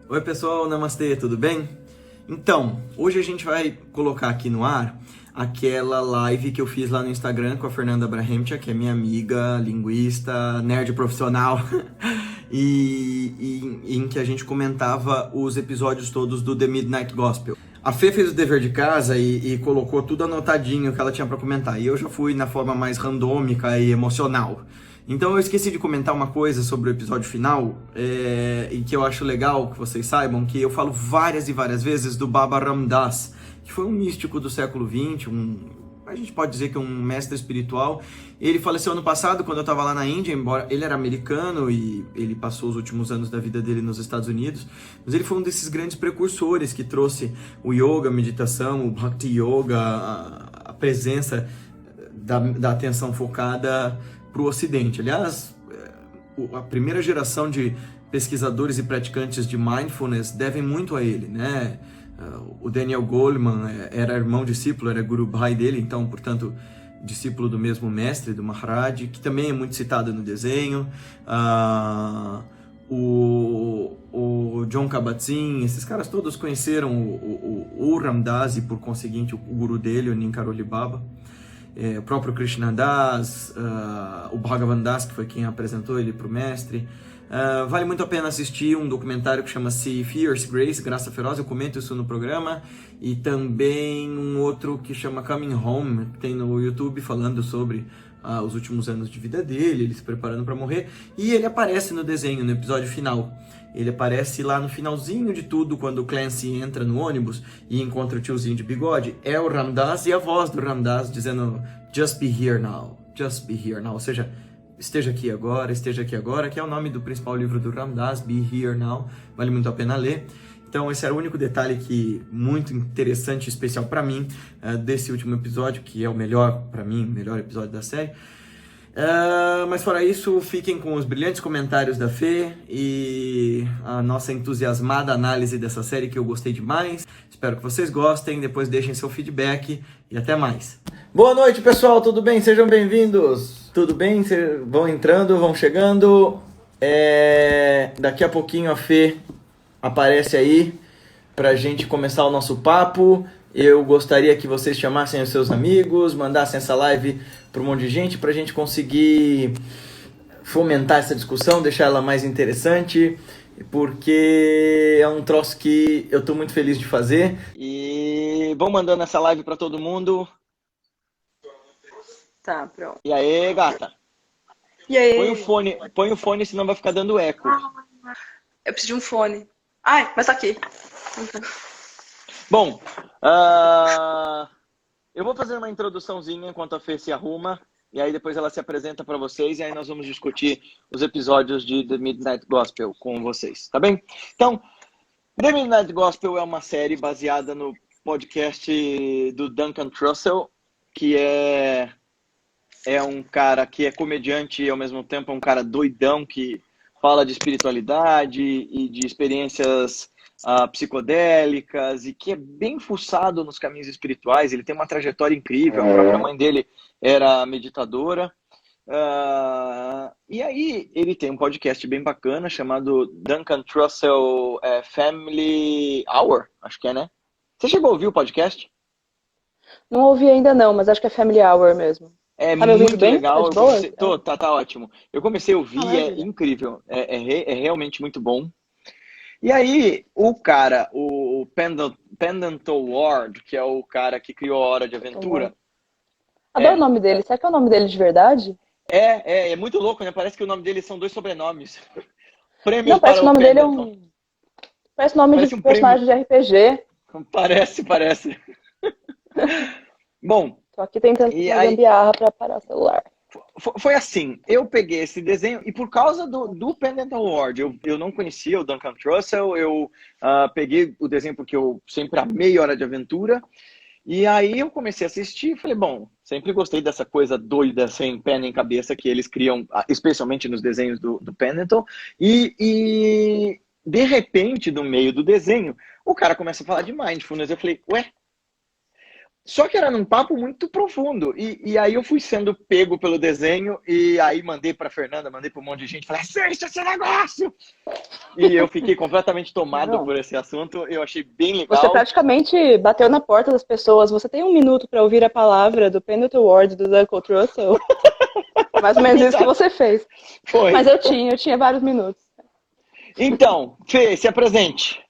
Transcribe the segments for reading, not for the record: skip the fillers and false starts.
Oi pessoal, namastê, tudo bem? Então, hoje a gente vai colocar aqui no ar aquela live que eu fiz lá no Instagram com a Fernanda Abrahamtia, que é minha amiga, linguista, nerd profissional, e em que a gente comentava os episódios todos do The Midnight Gospel. A Fê fez o dever de casa e colocou tudo anotadinho que ela tinha para comentar, e eu já fui na forma mais randômica e emocional. Então eu esqueci de comentar uma coisa sobre o episódio final, e que eu acho legal que vocês saibam, que eu falo várias e várias vezes do Baba Ram Dass, que foi um místico do século XX, a gente pode dizer que é um mestre espiritual. Ele faleceu ano passado, quando eu estava lá na Índia, embora ele era americano e ele passou os últimos anos da vida dele nos Estados Unidos, mas ele foi um desses grandes precursores que trouxe o yoga, a meditação, o Bhakti Yoga, a presença da atenção focada para o Ocidente. Aliás, a primeira geração de pesquisadores e praticantes de mindfulness devem muito a ele, né? O Daniel Goleman era irmão discípulo, era Guru Bhai dele, então, portanto, discípulo do mesmo mestre, do Maharaj, que também é muito citado no desenho. O John Kabat-Zinn, esses caras todos conheceram o Ram Dass e, por conseguinte, o guru dele, o Ninkaroli Baba. O próprio Krishna Das, o Bhagavan Das, que foi quem apresentou ele para o mestre. Vale muito a pena assistir um documentário que chama-se Fierce Grace, Graça Feroz, eu comento isso no programa, e também um outro que chama Coming Home, que tem no YouTube, falando sobre os últimos anos de vida dele, ele se preparando para morrer, e ele aparece no desenho, no episódio final. Ele aparece lá no finalzinho de tudo, quando o Clancy entra no ônibus e encontra o tiozinho de bigode. É o Ram Dass e a voz do Ram Dass dizendo "Just be here now, just be here now", ou seja, esteja aqui agora, que é o nome do principal livro do Ram Dass, Be Here Now, vale muito a pena ler. Então esse era o único detalhe que muito interessante e especial para mim desse último episódio, que é o melhor para mim, o melhor episódio da série. Mas fora isso, fiquem com os brilhantes comentários da Fê e a nossa entusiasmada análise dessa série que eu gostei demais. Espero que vocês gostem, depois deixem seu feedback e até mais. Boa noite pessoal, tudo bem? Sejam bem-vindos. Tudo bem? Vão entrando, vão chegando. Daqui a pouquinho a Fê aparece aí pra gente começar o nosso papo. Eu gostaria que vocês chamassem os seus amigos, mandassem essa live para um monte de gente, para a gente conseguir fomentar essa discussão, deixar ela mais interessante, porque é um troço que eu estou muito feliz de fazer. E vão mandando essa live para todo mundo. Tá, pronto. E aí, gata? E aí? Põe o fone, senão vai ficar dando eco. Eu preciso de um fone. Ai, mas tá aqui. Bom, eu vou fazer uma introduçãozinha enquanto a Fê se arruma, e aí depois ela se apresenta para vocês, e aí nós vamos discutir os episódios de The Midnight Gospel com vocês, tá bem? Então, The Midnight Gospel é uma série baseada no podcast do Duncan Trussell, que é um cara que é comediante e ao mesmo tempo é um cara doidão que fala de espiritualidade e de experiências psicodélicas e que é bem fuçado nos caminhos espirituais. Ele tem uma trajetória incrível. A própria mãe dele era meditadora. E aí ele tem um podcast bem bacana chamado Duncan Trussell Family Hour, acho que é, né? Você chegou a ouvir o podcast? Não ouvi ainda não, mas acho que é Family Hour mesmo. É tá muito legal. Tá Ótimo. Eu comecei a ouvir, é incrível. É realmente muito bom. E aí, o cara, o Pendleton Ward, que é o cara que criou a Hora de Aventura. Adoro o nome dele. Será que é o nome dele de verdade? É muito louco, né? Parece que o nome dele são 2 sobrenomes. Prêmio. Não, parece que o nome dele é um... Parece nome de um personagem de RPG. Parece. Bom. Tô aqui tentando fazer gambiarra pra parar o celular. Foi assim, eu peguei esse desenho e por causa do Pendleton Ward, eu não conhecia o Duncan Trussell, eu peguei o desenho porque eu sempre amei Hora de Aventura, e aí eu comecei a assistir e falei, bom, sempre gostei dessa coisa doida, sem pé nem cabeça, que eles criam, especialmente nos desenhos do Pendleton, e de repente, no meio do desenho, o cara começa a falar de mindfulness, eu falei, ué, Só que era num papo muito profundo. E aí eu fui sendo pego pelo desenho e aí mandei pra Fernanda, mandei pra um monte de gente, falei, assista esse negócio! E eu fiquei completamente tomado por esse assunto, eu achei bem legal. Você praticamente bateu na porta das pessoas. Você tem 1 minuto para ouvir a palavra do Pendleton Ward do Duncan Trussell. Mais ou menos isso que você fez. Foi. Mas eu tinha vários minutos. Então, Fê, se apresente.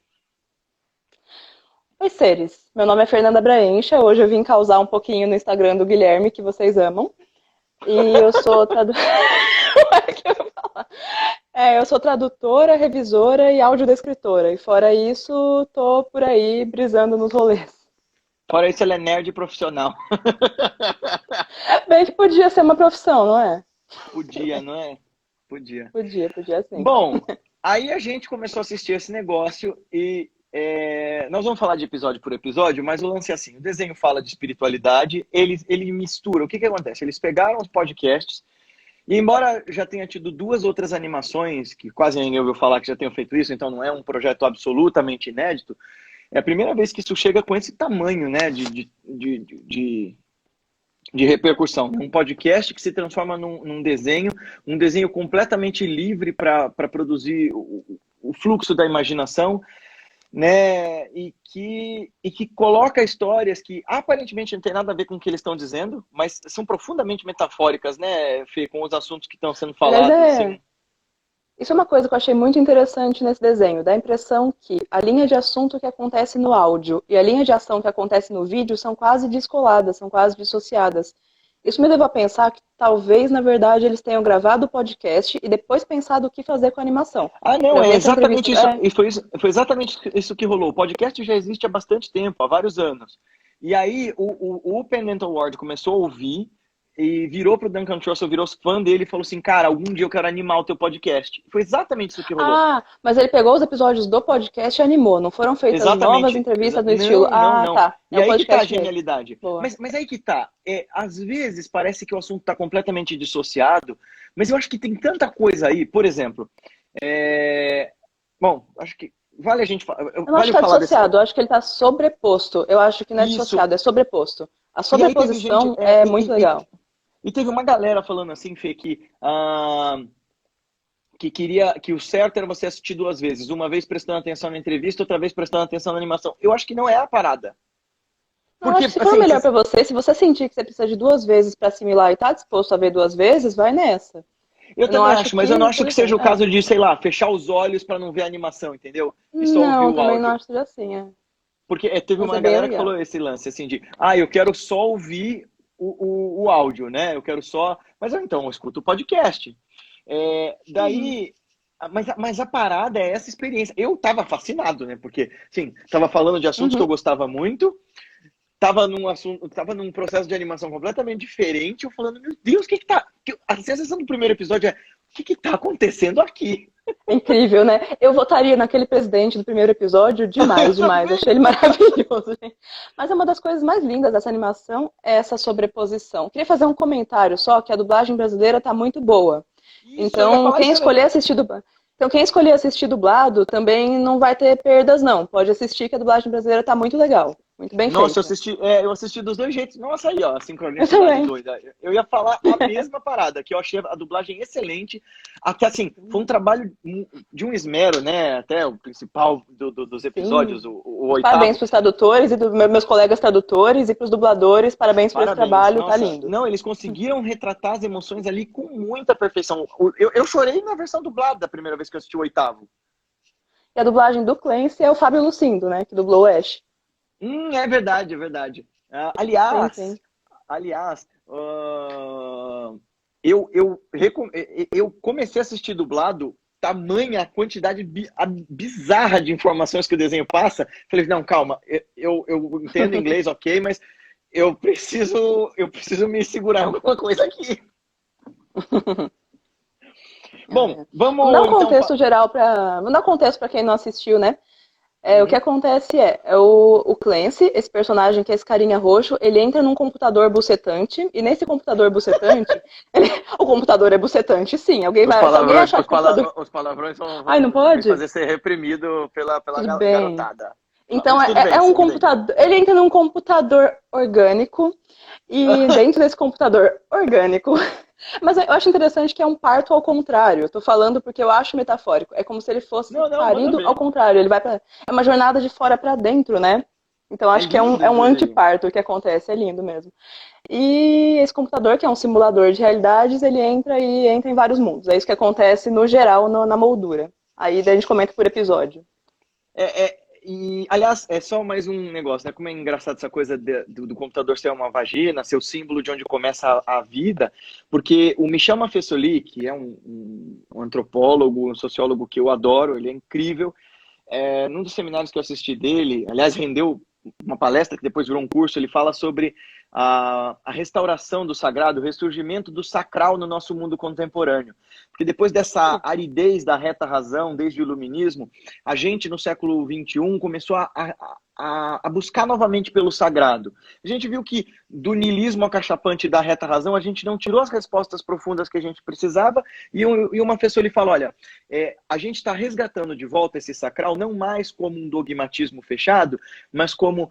Oi, seres. Meu nome é Fernanda Braencha. Hoje eu vim causar um pouquinho no Instagram do Guilherme, que vocês amam. E eu sou eu sou tradutora, revisora e audiodescritora. E fora isso, tô por aí brisando nos rolês. Fora isso, ela é nerd profissional. Bem que podia ser uma profissão, não é? Podia, não é? Podia. Podia sim. Bom, aí a gente começou a assistir esse negócio e nós vamos falar de episódio por episódio, mas o lance é assim, o desenho fala de espiritualidade, ele mistura. O que acontece? Eles pegaram os podcasts e embora já tenha tido 2 outras animações, que quase ninguém ouviu falar que já tenham feito isso, então não é um projeto absolutamente inédito, é a primeira vez que isso chega com esse tamanho, né, de repercussão. Um podcast que se transforma num desenho, um desenho completamente livre para produzir o fluxo da imaginação, né? E que coloca histórias que aparentemente não tem nada a ver com o que eles estão dizendo, mas são profundamente metafóricas, né, Fê, com os assuntos que estão sendo falados. Assim. Isso é uma coisa que eu achei muito interessante nesse desenho. Dá a impressão que a linha de assunto que acontece no áudio e a linha de ação que acontece no vídeo são quase descoladas, são quase dissociadas. Isso me levou a pensar que talvez, na verdade, eles tenham gravado o podcast e depois pensado o que fazer com a animação. Ah, não, é exatamente isso. E foi exatamente isso que rolou. O podcast já existe há bastante tempo, há vários anos. E aí o Pendleton Ward começou a ouvir e virou pro Duncan Trussell, virou fã dele e falou assim, cara, algum dia eu quero animar o teu podcast. Foi exatamente isso que rolou. Ah, mas ele pegou os episódios do podcast e animou, não foram feitas novas entrevistas no estilo... Não. Tá. E aí que tá a genialidade. Mas aí que tá. Às vezes parece que o assunto tá completamente dissociado, mas eu acho que tem tanta coisa aí. Por exemplo, bom, acho que vale a gente falar. Eu não acho que tá dissociado, eu acho que ele tá sobreposto. Eu acho que não é dissociado, é sobreposto. A sobreposição é muito legal. E teve uma galera falando assim, Fê, que queria que o certo era você assistir 2 vezes. Uma vez prestando atenção na entrevista, outra vez prestando atenção na animação. Eu acho que não é a parada. Porque, se for melhor pra você, se você sentir que você precisa de 2 vezes pra assimilar e tá disposto a ver 2 vezes, vai nessa. Eu também acho, mas eu não acho que seja o caso de, sei lá, fechar os olhos pra não ver a animação, entendeu? E só ouvir o áudio. Também não acho que seja assim, Porque teve uma galera que falou esse lance, assim, de, eu quero só ouvir o áudio, né? Eu quero só... Mas então, eu escuto o podcast. Daí... Mas a parada é essa experiência. Eu tava fascinado, né? Porque, assim, tava falando de assuntos que eu gostava muito, tava num processo de animação completamente diferente, eu falando, meu Deus, o que tá... A sensação do primeiro episódio é, o que tá acontecendo aqui? Incrível, né? Eu votaria naquele presidente do primeiro episódio demais. Achei ele maravilhoso, gente. Mas uma das coisas mais lindas dessa animação é essa sobreposição. Queria fazer um comentário só, que a dublagem brasileira tá muito boa. Isso, então, quem escolher assistir dublado também não vai ter perdas, não. Pode assistir que a dublagem brasileira tá muito legal. Muito bem feita. Nossa, eu assisti dos 2 jeitos. Nossa, aí, ó, a sincronicidade doida. Eu ia falar a mesma parada, que eu achei a dublagem excelente. Até assim, foi um trabalho de um esmero, né? Até o principal dos episódios, o 8º. Parabéns pros tradutores e dos meus colegas tradutores e pros dubladores. Parabéns por esse trabalho, nossa, tá lindo. Não, eles conseguiram retratar as emoções ali com muita perfeição. Eu chorei na versão dublada da primeira vez que eu assisti o 8º. E a dublagem do Clancy é o Fábio Lucindo, né? Que dublou o Ash. É verdade. Aliás, sim. Eu comecei a assistir dublado, tamanha a quantidade bizarra de informações que o desenho passa. Falei, não, calma, eu entendo inglês, ok, mas eu preciso me segurar em alguma coisa aqui. Bom, vamos dar um contexto geral vamos dar um contexto para quem não assistiu, né? O que acontece o Clancy, esse personagem que é esse carinha roxo, ele entra num computador bucetante, e nesse computador bucetante, o computador é bucetante, sim. Alguém vai achar os palavrões vão não pode? fazer ser reprimido pela garotada. Então Mas tudo bem, é um segue daí. computador. Ele entra num computador orgânico e dentro desse computador orgânico. Mas eu acho interessante que é um parto ao contrário. Eu tô falando porque eu acho metafórico. É como se ele fosse Não, manda parido ao ver. contrário. Ele vai para é uma jornada de fora para dentro, né? Então É acho que lindo é esse um desenho. antiparto que acontece, é lindo mesmo. E esse computador, que é um simulador de realidades, ele entra em vários mundos. É isso que acontece no geral na moldura. Aí daí a gente comenta por episódio. E, aliás, é só mais um negócio, né? Como é engraçado essa coisa do computador ser uma vagina, ser o símbolo de onde começa a vida, porque o Michel Maffesoli, que é um antropólogo, um sociólogo que eu adoro, ele é incrível. Num dos seminários que eu assisti dele, aliás, rendeu uma palestra que depois virou um curso, ele fala sobre a restauração do sagrado, o ressurgimento do sacral no nosso mundo contemporâneo. Porque depois dessa aridez da reta razão, desde o iluminismo, a gente no século XXI começou a buscar novamente pelo sagrado. A gente viu que do niilismo acachapante da reta razão, a gente não tirou as respostas profundas que a gente precisava, e uma pessoa ele fala, olha, a gente está resgatando de volta esse sacral não mais como um dogmatismo fechado, mas como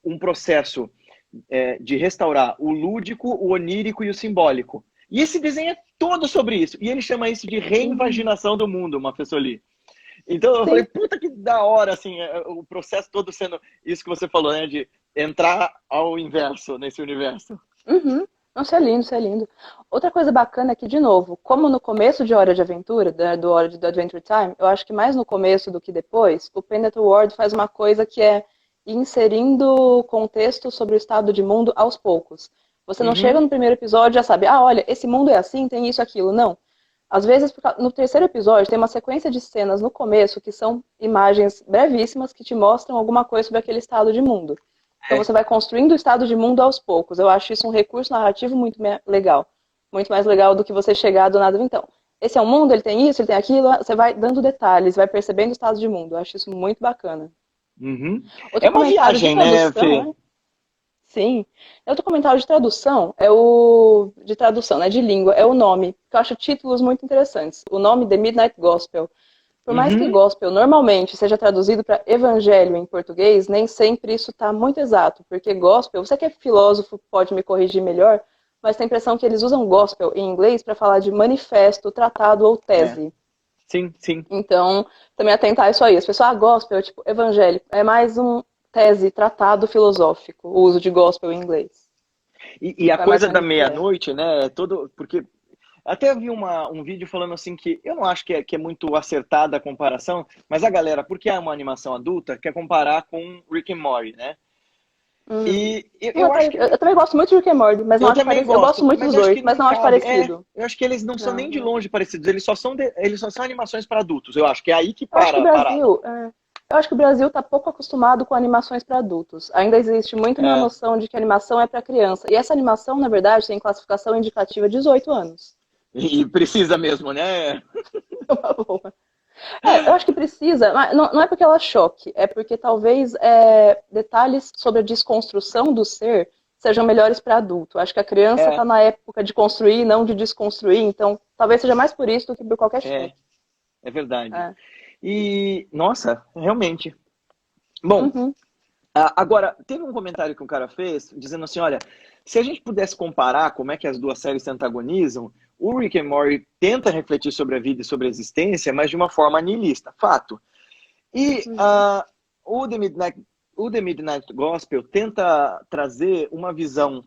um processo de restaurar o lúdico, o onírico e o simbólico. E esse desenho é todo sobre isso. E ele chama isso de reinvaginação do mundo, Maffesoli. Então eu falei, Sim. puta que da hora, assim, o processo todo sendo isso que você falou, né? De entrar ao inverso nesse universo. Uhum. Não, isso é lindo, isso é lindo. Outra coisa bacana é que, de novo, como no começo de Hora de Aventura, do Hora do Adventure Time, eu acho que mais no começo do que depois, o Pendet Ward faz uma coisa que é ir inserindo contexto sobre o estado de mundo aos poucos. Você não chega Uhum. no primeiro episódio e já sabe, olha, esse mundo é assim, tem isso, aquilo. Não. Às vezes, no terceiro episódio, tem uma sequência de cenas no começo que são imagens brevíssimas que te mostram alguma coisa sobre aquele estado de mundo. Então você vai construindo o estado de mundo aos poucos. Eu acho isso um recurso narrativo muito legal. Muito mais legal do que você chegar do nada. Então, esse é o mundo, ele tem isso, ele tem aquilo. Você vai dando detalhes, vai percebendo o estado de mundo. Eu acho isso muito bacana. Uhum. É Outro uma comentário de viagem, né, tradução, Fê? né? Sim. Outro comentário de tradução é o. De tradução, né? De língua, é o nome. Que eu acho títulos muito interessantes. O nome The Midnight Gospel. Por mais que Uhum. gospel normalmente seja traduzido para evangelho em português, nem sempre isso está muito exato, porque gospel, você que é filósofo pode me corrigir melhor, mas tem a impressão que eles usam gospel em inglês para falar de manifesto, tratado ou É. tese. Sim, sim. Então, também atentar isso aí. As pessoas, gospel, tipo, evangelho, é mais um tese, tratado filosófico, o uso de gospel em inglês. E a Vai mais coisa ou da menos por aí. meia-noite, né? Todo. Porque até vi um vídeo falando assim que eu não acho que é muito acertada a comparação, mas a galera, porque é uma animação adulta, quer comparar com Rick and Morty, né? Hum. E eu, Não, eu acho que eu também gosto muito de Rick and Morty, mas não eu acho também parecido. Eu gosto gosto, muito mas dos eu acho dois, que mas não não acho cabe. parecido. Eu acho que eles não são nem de Não. longe parecidos, eles só são animações para adultos. Eu acho que é aí que Eu acho que para o a parada. Brasil, eu acho que o Brasil está pouco acostumado com animações para adultos. Ainda existe muito uma É, noção de que animação é para criança. E essa animação, na verdade, tem classificação indicativa 18 anos. e precisa mesmo, né? É uma boa. Eu acho que precisa, mas não é porque ela choque, é porque talvez detalhes sobre a desconstrução do ser sejam melhores para adulto. Acho que a criança está É, na época de construir, não de desconstruir, então talvez seja mais por isso do que por qualquer choque. é, é verdade. É. E, nossa, realmente. Bom, Uhum. agora, teve um comentário que um cara fez dizendo assim, olha, se a gente pudesse comparar como é que as duas séries se antagonizam, o Rick and Morty tenta refletir sobre a vida e sobre a existência, mas de uma forma nihilista, fato. E Uhum. o The Midnight Gospel tenta trazer uma visão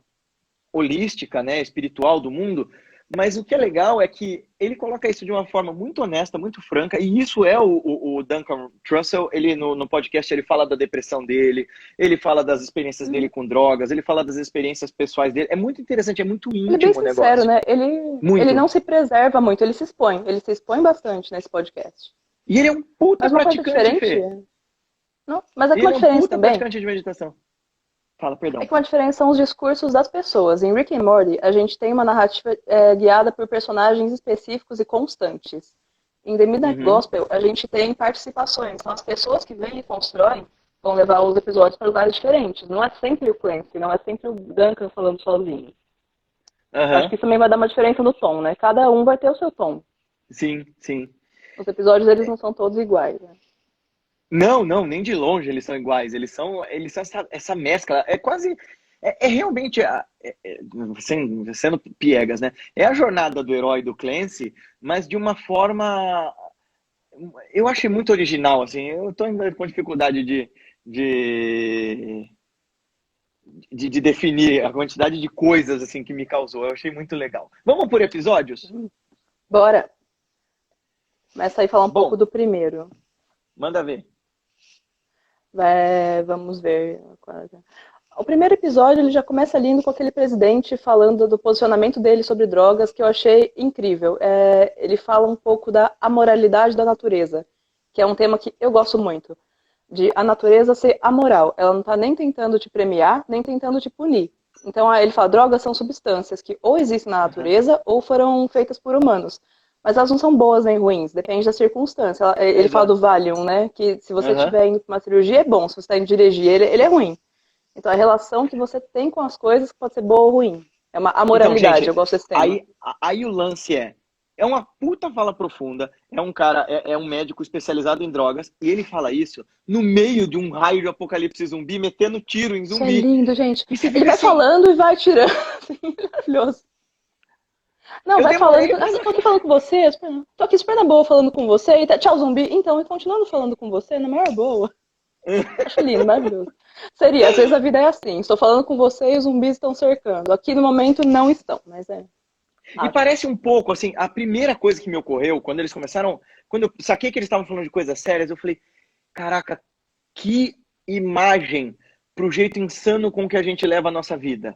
holística, né, espiritual do mundo, mas o que é legal é que ele coloca isso de uma forma muito honesta, muito franca, e isso é o Duncan Trussell, ele no podcast ele fala da depressão dele, ele fala das experiências dele Uhum. com drogas, ele fala das experiências pessoais dele, é muito interessante, é muito Ele é bem íntimo o sincero, negócio, né? Ele muito. não se preserva muito, ele se expõe bastante nesse podcast. E ele é um puta Mas uma coisa praticante, diferente, Fê, não, mas aqui ele uma é um diferença puta também praticante de meditação. Fala, é perdão. que uma diferença são os discursos das pessoas. Em Rick and Morty, a gente tem uma narrativa guiada por personagens específicos e constantes. Em The Midnight Uhum. Gospel, a gente tem participações. São as pessoas que vêm e constroem vão levar os episódios para lugares diferentes. Não é sempre o Clancy, não é sempre o Duncan falando sozinho. Acho Aham. que isso também vai dar uma diferença no tom, né? Cada um vai ter o seu tom. Sim, sim. Os episódios, eles não são todos iguais. Né? Não, não, nem de longe eles são iguais. Eles são essa mescla. É quase. É realmente, sendo piegas, né? É a jornada do herói do Clancy, mas de uma forma. Eu achei muito original, assim. Eu tô com dificuldade de, de definir a quantidade de coisas assim que me causou. Eu achei muito legal. Vamos por episódios? Bora. Começa aí a falar um pouco Bom, do primeiro. manda ver. Vamos ver. O primeiro episódio ele já começa lindo com aquele presidente falando do posicionamento dele sobre drogas, que eu achei incrível. Ele fala um pouco da amoralidade da natureza, que é um tema que eu gosto muito. De a natureza ser amoral. Ela não está nem tentando te premiar, nem tentando te punir. Então ele fala, drogas são substâncias que ou existem na natureza ou foram feitas por humanos. Mas elas não são boas nem ruins, depende da circunstância. Ele fala do Valium, né? Que se você estiver indo para uma cirurgia é bom, se você está indo dirigir ele é ruim. Então a relação que você tem com as coisas pode ser boa ou ruim. É uma amoralidade, Então, gente, eu gosto desse tema. aí o lance é uma puta fala profunda, é um cara, é um médico especializado em drogas, e ele fala isso no meio de um raio de apocalipse zumbi, metendo tiro em Isso é zumbi. lindo, gente. E você Ele fica vai assim, falando e vai tirando. Assim, maravilhoso. Não, eu vai falando. demorei, mas... Tô aqui falando com você, tô aqui super na boa falando com você. Tchau, zumbi. Então, e continuando falando com você, na maior boa. Acho lindo, maravilhoso. Seria, às vezes a vida é assim. Estou falando com você e os zumbis estão cercando. Aqui no momento não estão, mas é. E parece um pouco, assim, a primeira coisa que me ocorreu, quando eles começaram, quando eu saquei que eles estavam falando de coisas sérias, eu falei, caraca, que imagem pro jeito insano com que a gente leva a nossa vida,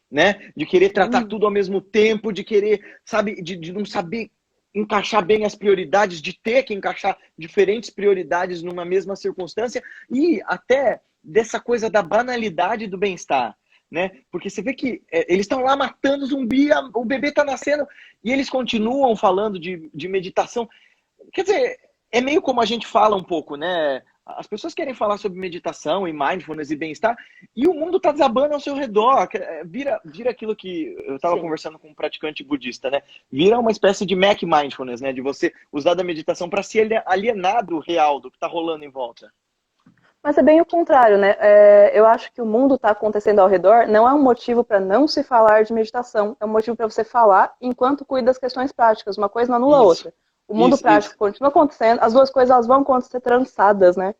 né? De querer tratar tudo ao mesmo tempo, de querer, sabe, de não saber encaixar bem as prioridades, de ter que encaixar diferentes prioridades numa mesma circunstância e até dessa coisa da banalidade do bem-estar. Né? Porque você vê que eles estão lá matando zumbi, o bebê está nascendo e eles continuam falando de meditação. Quer dizer, é meio como a gente fala um pouco, né? As pessoas querem falar sobre meditação e mindfulness e bem-estar e o mundo está desabando ao seu redor. Vira aquilo que eu estava conversando com um praticante budista, né? Vira uma espécie de Mac Mindfulness, né? De você usar da meditação para se alienar do real, do que está rolando em volta. Mas é bem o contrário, né? Eu acho que o mundo está acontecendo ao redor não é um motivo para não se falar de meditação, é um motivo para você falar enquanto cuida das questões práticas. Uma coisa não anula a outra. O mundo prático continua acontecendo, as duas coisas elas vão acontecer trançadas, né?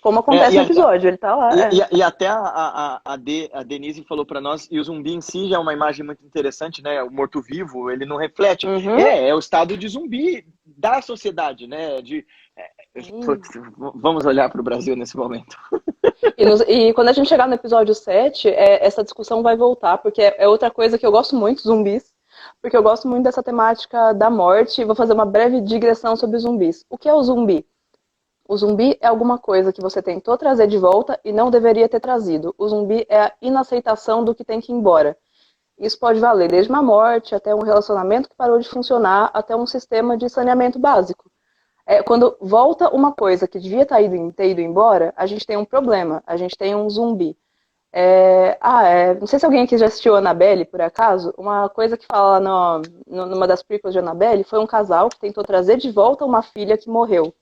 Como acontece no episódio, ele tá lá. E até a Denise falou para nós, e o zumbi em si já é uma imagem muito interessante, né? O morto-vivo, ele não reflete. É o estado de zumbi da sociedade, né? Vamos olhar para o Brasil nesse momento. E quando a gente chegar no episódio 7, essa discussão vai voltar, porque é outra coisa que eu gosto muito, zumbis, porque eu gosto muito dessa temática da morte, e vou fazer uma breve digressão sobre zumbis. O que é o zumbi? O zumbi é alguma coisa que você tentou trazer de volta e não deveria ter trazido. O zumbi é a inaceitação do que tem que ir embora. Isso pode valer desde uma morte, até um relacionamento que parou de funcionar, até um sistema de saneamento básico. Quando volta uma coisa que devia ter ido embora, a gente tem um problema, a gente tem um zumbi. Não sei se alguém aqui já assistiu Annabelle, por acaso. Uma coisa que fala numa das prequels de Annabelle foi um casal que tentou trazer de volta uma filha que morreu.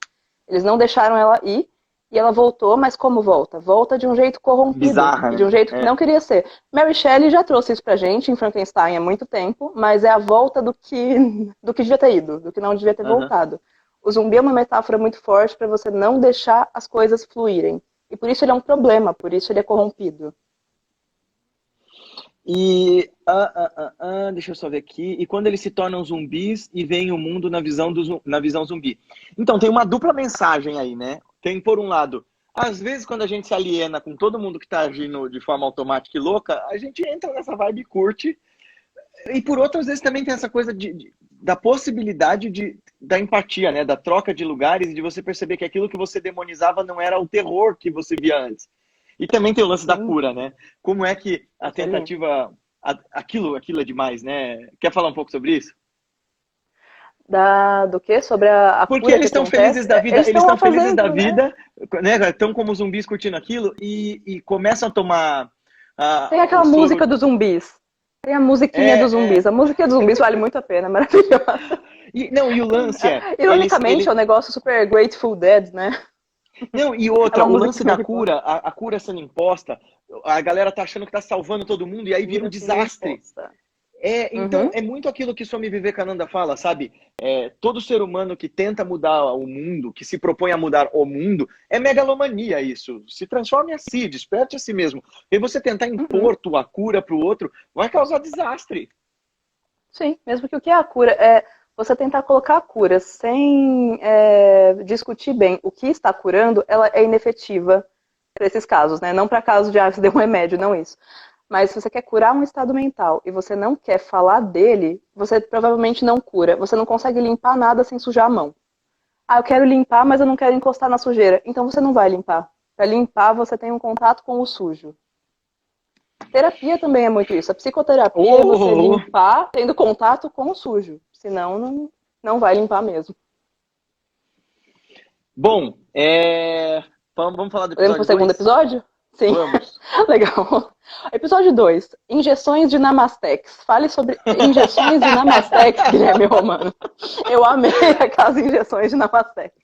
Eles não deixaram ela ir e ela voltou, mas como volta? Volta de um jeito corrompido, bizarra, e de um jeito que não queria ser. Mary Shelley já trouxe isso pra gente em Frankenstein há muito tempo, mas é a volta do que devia ter ido, do que não devia ter voltado. O zumbi é uma metáfora muito forte para você não deixar as coisas fluírem. E por isso ele é um problema, por isso ele é corrompido. E deixa eu só ver aqui. E quando eles se tornam zumbis e veem o mundo na visão zumbi. Então, tem uma dupla mensagem aí, né? Tem, por um lado, às vezes quando a gente se aliena com todo mundo que tá agindo de forma automática e louca, a gente entra nessa vibe e curte. E por outro, às vezes também tem essa coisa da possibilidade da empatia, né? Da troca de lugares e de você perceber que aquilo que você demonizava não era o terror que você via antes. E também tem o lance da cura, né? Como é que a tentativa... Aquilo é demais, né? Quer falar um pouco sobre isso? Do quê? Sobre a porque cura eles estão felizes da vida, eles estão felizes da vida, né? Estão como zumbis curtindo aquilo e começam a tomar... Tem aquela música dos zumbis. Tem a musiquinha dos zumbis. A música dos zumbis vale muito a pena, maravilhosa. Não, e o lance Ironicamente, é um negócio super Grateful Dead, né? Não, e É outra, uma o música lance que da me cura, a cura sendo imposta, a galera tá achando que tá salvando todo mundo e aí vira um cura sendo desastre. imposta. Então, Uhum. é muito aquilo que Swami Vivekananda fala, sabe? Todo ser humano que tenta mudar o mundo, que se propõe a mudar o mundo, é megalomania isso. Se transforme a si, desperte a si mesmo. E você tentar Uhum. impor tua cura pro outro, vai causar desastre. Sim, mesmo que o que é a cura é você tentar colocar a cura sem discutir bem o que está curando, ela é inefetiva para esses casos, né? Não para casos de você deu um remédio, não isso. Mas se você quer curar um estado mental e você não quer falar dele, você provavelmente não cura. Você não consegue limpar nada sem sujar a mão. Ah, eu quero limpar, mas eu não quero encostar na sujeira. Então você não vai limpar. Para limpar, você tem um contato com o sujo. Terapia também é muito isso. A psicoterapia é você Oh! limpar tendo contato com o sujo. Senão, não vai limpar mesmo. Bom, vamos falar do Podemos pro episódio segundo 2? episódio? Sim. Vamos. Legal. Episódio 2. Injeções de Namastex. Fale sobre injeções de Namastex, Guilherme Romano. Eu amei aquelas injeções de Namastex.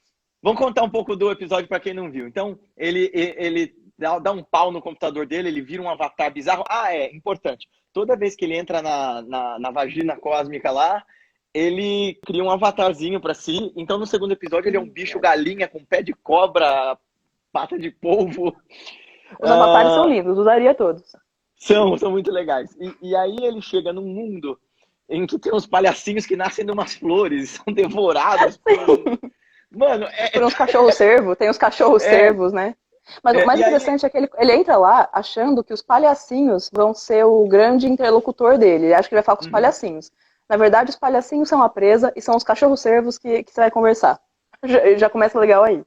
Vamos contar um pouco do episódio para quem não viu. Então, ele dá um pau no computador dele, ele vira um avatar bizarro. Ah, importante. Toda vez que ele entra na vagina cósmica lá, ele cria um avatarzinho para si. Então, no segundo episódio, ele é um bicho galinha com pé de cobra, pata de polvo. Os avatares são lindos, usaria todos. São muito legais. E aí ele chega num mundo em que tem uns palhacinhos que nascem de umas flores, são devorados por... Mano, Por uns cachorros-servos, tem os cachorros-servos, né? Mas o mais interessante é que ele entra lá achando que os palhacinhos vão ser o grande interlocutor dele. Ele acha que ele vai falar com os palhacinhos. Na verdade, os palhacinhos são a presa e são os cachorros-servos que você vai conversar. Já começa legal aí.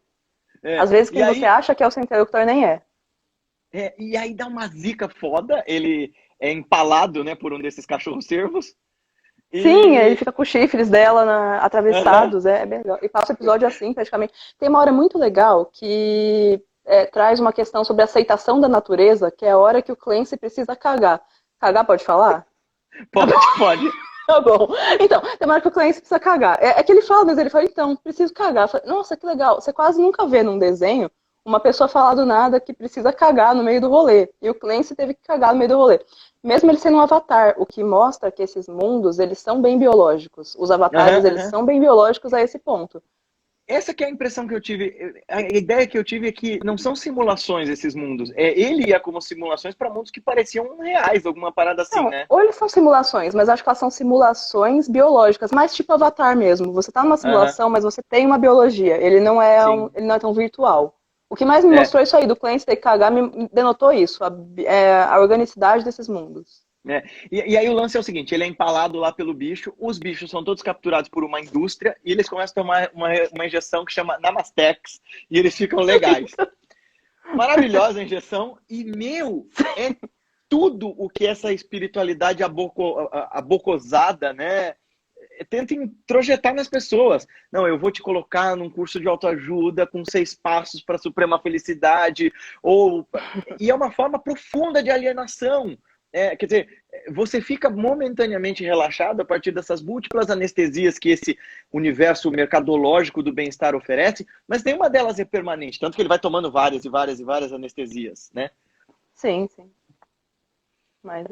Às vezes quem você acha que é o seu interlocutor nem é. E aí dá uma zica foda, ele é empalado, né, por um desses cachorros-servos. Sim, ele fica com os chifres dela atravessados, é bem legal. E passa o episódio assim, praticamente. Tem uma hora muito legal que traz uma questão sobre a aceitação da natureza, que é a hora que o Clancy precisa cagar. Cagar pode falar? Pode. Tá bom. Então, tem uma hora que o Clancy precisa cagar. É que ele fala, mas ele fala, então, preciso cagar. Falo, nossa, que legal. Você quase nunca vê num desenho uma pessoa falar do nada que precisa cagar no meio do rolê. E o Clancy teve que cagar no meio do rolê. Mesmo ele sendo um avatar, o que mostra que esses mundos, eles são bem biológicos. Os avatares, eles são bem biológicos a esse ponto. Essa que é a impressão que eu tive, a ideia que eu tive é que não são simulações esses mundos. Ele ia como simulações para mundos que pareciam reais, alguma parada assim, não, né? Ou eles são simulações, mas acho que elas são simulações biológicas, mais tipo Avatar mesmo. Você tá numa simulação, mas você tem uma biologia. Ele não é tão virtual. O que mais me mostrou isso aí do Clancy ter que cagar me denotou isso, a organicidade desses mundos. E aí o lance é o seguinte, ele é empalado lá pelo bicho, os bichos são todos capturados por uma indústria e eles começam a tomar uma injeção que chama Namastex e eles ficam legais. Maravilhosa a injeção e, é tudo o que essa espiritualidade abocosada, né, tenta introjetar nas pessoas. Não, eu vou te colocar num curso de autoajuda com 6 passos para a suprema felicidade, e é uma forma profunda de alienação. Quer dizer, você fica momentaneamente relaxado a partir dessas múltiplas anestesias que esse universo mercadológico do bem-estar oferece, mas nenhuma delas é permanente, tanto que ele vai tomando várias e várias e várias anestesias, né? Sim. Mas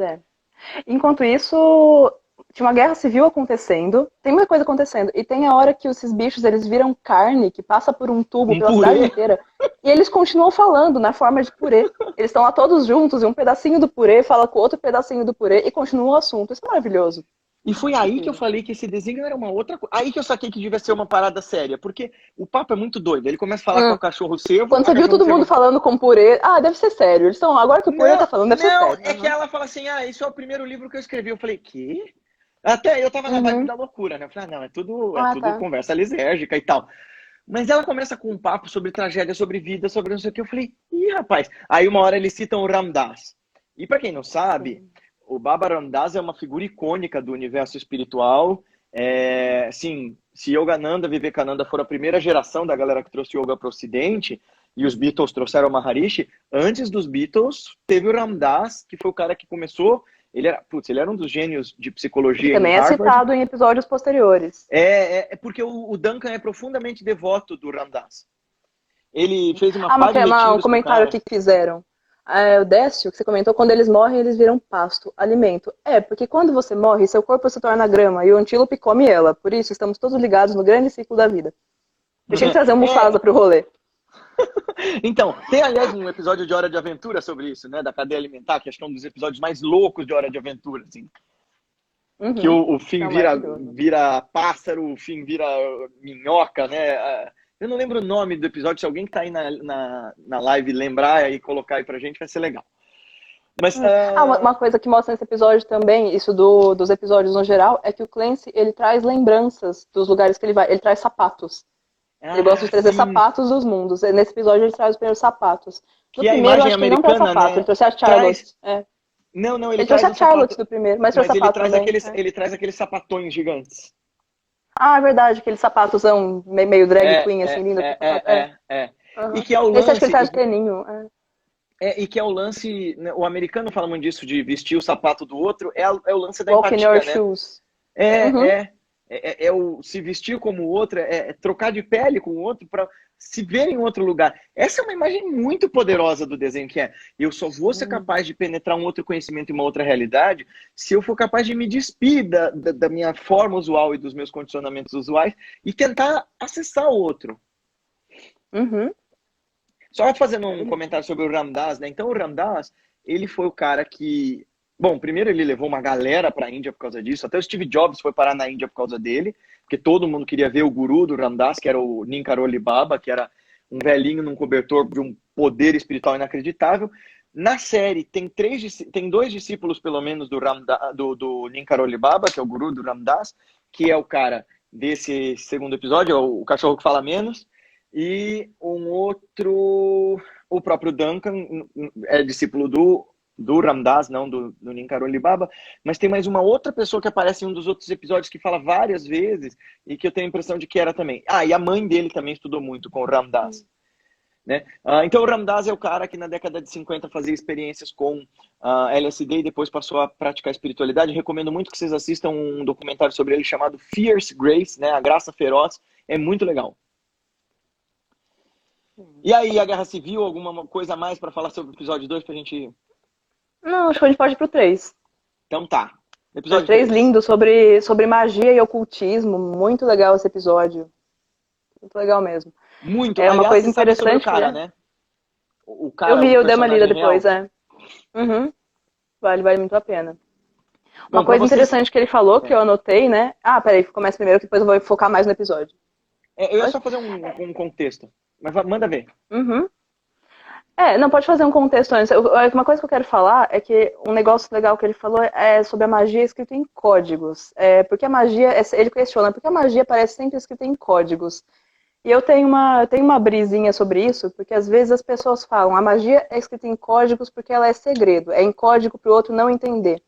Enquanto isso, tinha uma guerra civil acontecendo, tem muita coisa acontecendo, e tem a hora que esses bichos, eles viram carne que passa por um tubo pela cidade inteira, e eles continuam falando na forma de purê. Eles estão lá todos juntos, e um pedacinho do purê fala com outro pedacinho do purê, e continua o assunto. Isso é maravilhoso. E foi aí que eu falei que esse desenho era uma outra coisa. Aí que eu saquei que devia ser uma parada séria, porque o papo é muito doido. Ele começa a falar com o cachorro-cervo. Quando você viu todo mundo falando com purê, deve ser sério. Eles estão, agora que o purê tá falando, deve ser sério. É que ela fala assim, isso é o primeiro livro que eu escrevi. Eu falei, quê? Até eu tava na vibe da loucura, né? Eu falei, não, é tudo conversa lisérgica e tal. Mas ela começa com um papo sobre tragédia, sobre vida, sobre não sei o que. Eu falei, rapaz. Aí uma hora eles citam o Ram Dass. E pra quem não sabe, o Baba Ram Dass é uma figura icônica do universo espiritual. Sim, se Yogananda, Vivekananda foram a primeira geração da galera que trouxe yoga para o Ocidente, e os Beatles trouxeram o Maharishi, antes dos Beatles teve o Ram Dass, que foi o cara que começou ele era um dos gênios de psicologia Que também em é Harvard. citado em episódios posteriores. É porque o Duncan é profundamente devoto do Ram Dass. Ele fez uma pá de Um retiros com o comentário cara. que fizeram. O Décio, que você comentou, quando eles morrem, eles viram pasto, alimento. Porque quando você morre, seu corpo se torna grama e o antílope come ela. Por isso, estamos todos ligados no grande ciclo da vida. Deixa eu trazer um Mufasa pro rolê. Então, tem aliás um episódio de Hora de Aventura sobre isso, né? Da cadeia alimentar, que acho que é um dos episódios mais loucos de Hora de Aventura, assim. Uhum. Que o Finn vira pássaro, o Finn vira minhoca, né? Eu não lembro o nome do episódio, se alguém que tá aí na live lembrar e colocar aí pra gente, vai ser legal. Mas, uma coisa que mostra nesse episódio também, isso dos episódios no geral, é que o Clancy, ele traz lembranças dos lugares que ele vai. Ele traz sapatos. Ele gosta de trazer sapatos dos mundos. Nesse episódio ele traz os primeiros sapatos. No primeiro, acho que ele não traz sapato, ele trouxe a Charlotte. Não, ele trouxe a Charlotte do primeiro, mas trouxe sapato também. Ele traz aqueles sapatões gigantes. É verdade, aqueles sapatosão meio drag queen, assim, lindo. Uhum. E que é o lance... Esse acho que ele traz teninho. E que é o lance... Né, o americano fala muito disso, de vestir o sapato do outro, é o lance da Walking empatia, your né? shoes. É o se vestir como o outro, é trocar de pele com o outro para se ver em outro lugar. Essa é uma imagem muito poderosa do desenho, que é: eu só vou ser capaz de penetrar um outro conhecimento e uma outra realidade se eu for capaz de me despir da minha forma usual e dos meus condicionamentos usuais e tentar acessar o outro. Uhum. Só fazendo um comentário sobre o Ram Dass, né? Então o Ram Dass, ele foi o cara que... Bom, primeiro ele levou uma galera para a Índia por causa disso. Até o Steve Jobs foi parar na Índia por causa dele, porque todo mundo queria ver o guru do Ram Dass, que era o Ninkaroli Baba, que era um velhinho num cobertor de um poder espiritual inacreditável. Na série tem 2 discípulos, pelo menos, do Ninkaroli Baba, que é o guru do Ram Dass, que é o cara desse segundo episódio, é o cachorro que fala menos, e um outro, o próprio Duncan, é discípulo do Ram Dass, não do Ninkaroli Baba, mas tem mais uma outra pessoa que aparece em um dos outros episódios que fala várias vezes e que eu tenho a impressão de que era também. E a mãe dele também estudou muito com o Ram Dass. Né? Então o Ram Dass é o cara que na década de 50 fazia experiências com LSD e depois passou a praticar espiritualidade. Recomendo muito que vocês assistam um documentário sobre ele chamado Fierce Grace, né? A Graça Feroz. É muito legal. E aí, a Guerra Civil, alguma coisa a mais para falar sobre o episódio 2 pra gente... Não, acho que a gente pode ir pro 3. Então tá. Episódio 3 lindo, sobre magia e ocultismo. Muito legal esse episódio. Muito legal mesmo. Muito. Uma coisa interessante. O cara, né? O cara, eu dei uma lida depois, Uhum. Vale muito a pena. Uma coisa interessante que ele falou, que eu anotei, né? Peraí, começa primeiro, que depois eu vou focar mais no episódio. Eu ia só fazer um contexto. Mas manda ver. Uhum. Não, pode fazer um contexto antes. Uma coisa que eu quero falar é que um negócio legal que ele falou é sobre a magia escrita em códigos. Porque a magia, ele questiona, porque a magia parece sempre escrita em códigos. E eu tenho uma brisinha sobre isso, porque às vezes as pessoas falam, a magia é escrita em códigos porque ela é segredo, é em código para o outro não entender.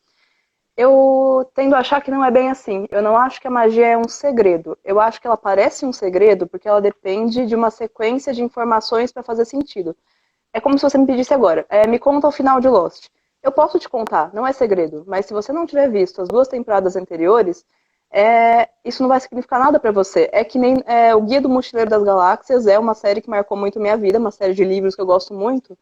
Eu tendo a achar que não é bem assim. Eu não acho que a magia é um segredo. Eu acho que ela parece um segredo porque ela depende de uma sequência de informações para fazer sentido. É como se você me pedisse agora, me conta o final de Lost. Eu posso te contar, não é segredo, mas se você não tiver visto as 2 temporadas anteriores, isso não vai significar nada pra você. É que nem o Guia do Mochileiro das Galáxias, é uma série que marcou muito minha vida, uma série de livros que eu gosto muito.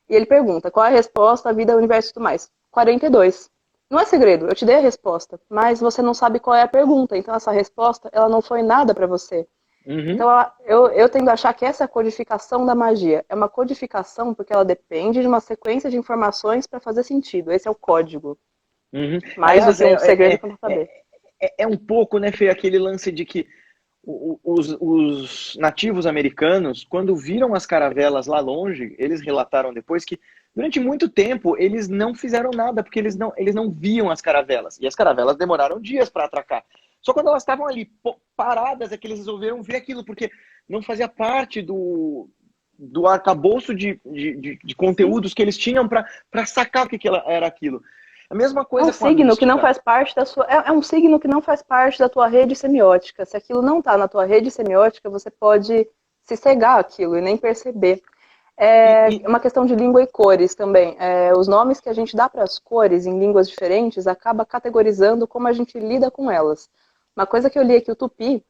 E ele pergunta, qual é a resposta, a vida, o universo e tudo mais? 42. Não é segredo, eu te dei a resposta, mas você não sabe qual é a pergunta, então essa resposta, ela não foi nada pra você. Uhum. Então eu tendo a achar que essa é a codificação da magia. É uma codificação porque ela depende de uma sequência de informações para fazer sentido. Esse é o código. Uhum. Mais do que um segredo para não saber. É um pouco, né, Fê, aquele lance de que os nativos americanos, quando viram as caravelas lá longe, eles relataram depois que durante muito tempo eles não fizeram nada porque eles não viam as caravelas. E as caravelas demoraram dias para atracar. Só quando elas estavam ali paradas é que eles resolveram ver aquilo, porque não fazia parte do arcabouço de conteúdos que eles tinham para sacar o que era aquilo. A mesma coisa com a mística. Que não faz parte da sua. É um signo que não faz parte da tua rede semiótica. Se aquilo não está na tua rede semiótica, você pode se cegar aquilo e nem perceber. É E, uma questão de língua e cores também. Os nomes que a gente dá para as cores em línguas diferentes acaba categorizando como a gente lida com elas. Uma coisa que eu li é que o tupi,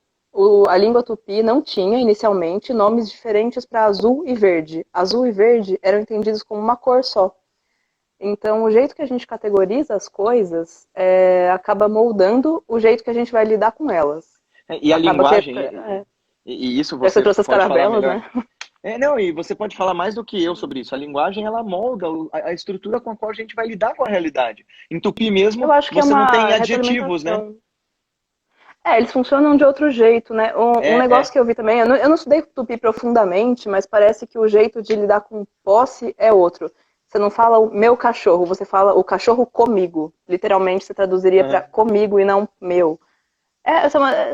a língua tupi não tinha inicialmente nomes diferentes para azul e verde. Azul e verde eram entendidos como uma cor só. Então, o jeito que a gente categoriza as coisas acaba moldando o jeito que a gente vai lidar com elas. e a Acaba que. linguagem, e isso Já que você você trouxe as pode falar caravelas, melhor. né? Não, e você pode falar mais do que eu sobre isso. A linguagem, ela molda a estrutura com a qual a gente vai lidar com a realidade. Em tupi Eu mesmo, acho que é você não uma tem adjetivos, né? retroalimentação. Eles funcionam de outro jeito, né? Um É, negócio que eu vi também, eu não estudei tupi profundamente, mas parece que o jeito de lidar com posse é outro. Você não fala o meu cachorro, você fala o cachorro comigo. Literalmente, você traduziria para aham. comigo e não meu.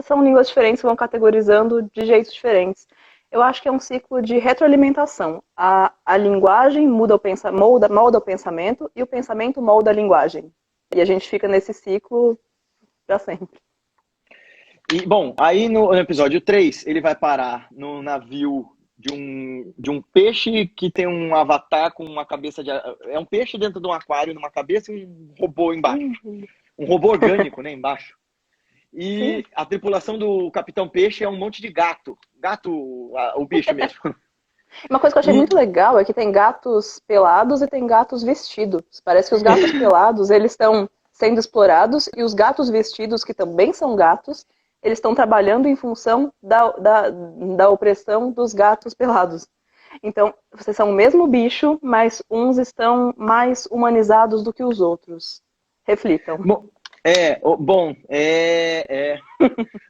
São línguas diferentes, vão categorizando de jeitos diferentes. Eu acho que é um ciclo de retroalimentação. A linguagem molda o pensamento e o pensamento molda a linguagem. E a gente fica nesse ciclo para sempre. E, bom, aí no episódio 3 ele vai parar no navio de um peixe que tem um avatar com uma cabeça de... É um peixe dentro de um aquário, numa cabeça e um robô embaixo. Um robô orgânico, né, embaixo. Sim. E a tripulação do Capitão Peixe é um monte de gato. Gato, o bicho mesmo. Uma coisa que eu achei E, muito legal é que tem gatos pelados e tem gatos vestidos. Parece que os gatos pelados, eles estão sendo explorados e os gatos vestidos, que também são gatos, eles estão trabalhando em função da opressão dos gatos pelados. Então, vocês são o mesmo bicho, mas uns estão mais humanizados do que os outros. Reflitam. bom,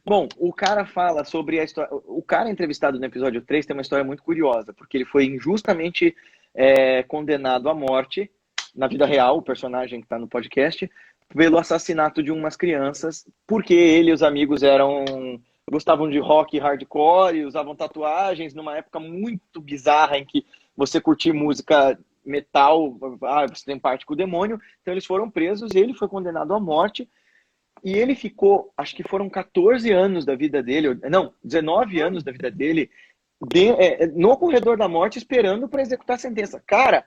Bom, o cara fala sobre a história. O cara entrevistado no episódio 3 tem uma história muito curiosa, porque ele foi injustamente condenado à morte, na vida real, o personagem que está no podcast, pelo assassinato de umas crianças, porque ele e os amigos gostavam de rock hardcore e usavam tatuagens numa época muito bizarra em que você curtir música metal, você tem parte com o demônio. Então eles foram presos, ele foi condenado à morte. E ele ficou, acho que foram 14 anos da vida dele, não, 19 anos da vida dele, no corredor da morte, esperando para executar a sentença. Cara,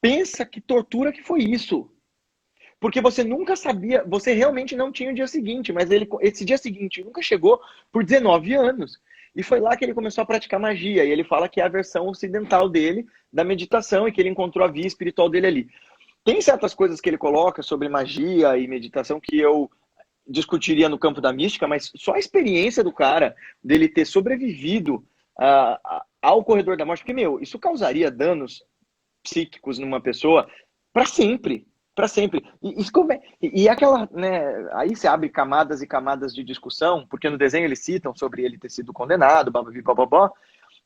pensa que tortura que foi isso. Porque você nunca sabia, você realmente não tinha o dia seguinte, mas esse dia seguinte nunca chegou por 19 anos. E foi lá que ele começou a praticar magia. E ele fala que é a versão ocidental dele, da meditação, e que ele encontrou a via espiritual dele ali. Tem certas coisas que ele coloca sobre magia e meditação que eu discutiria no campo da mística, mas só a experiência do cara, dele ter sobrevivido ao corredor da morte, porque, isso causaria danos psíquicos numa pessoa para sempre. Para sempre. E aquela, né? Aí você abre camadas e camadas de discussão, porque no desenho eles citam sobre ele ter sido condenado, bababi, bababó.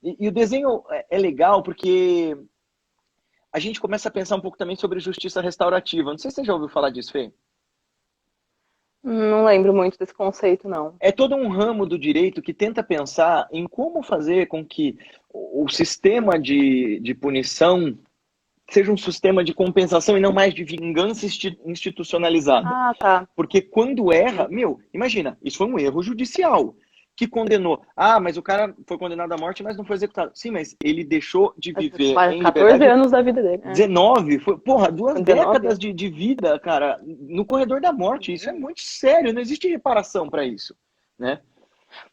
E o desenho é legal porque a gente começa a pensar um pouco também sobre justiça restaurativa. Não sei se você já ouviu falar disso, Fê. Não lembro muito desse conceito, não. É todo um ramo do direito que tenta pensar em como fazer com que o sistema de punição seja um sistema de compensação e não mais de vingança institucionalizada. Ah, tá. Porque quando erra, imagina, isso foi um erro judicial que condenou. Mas o cara foi condenado à morte, mas não foi executado. Sim, mas ele deixou de viver em 14 liberdade. anos da vida dele. 19, foi, 2 19 décadas anos. de vida, cara, no corredor da morte. Isso é muito sério, não existe reparação para isso, né?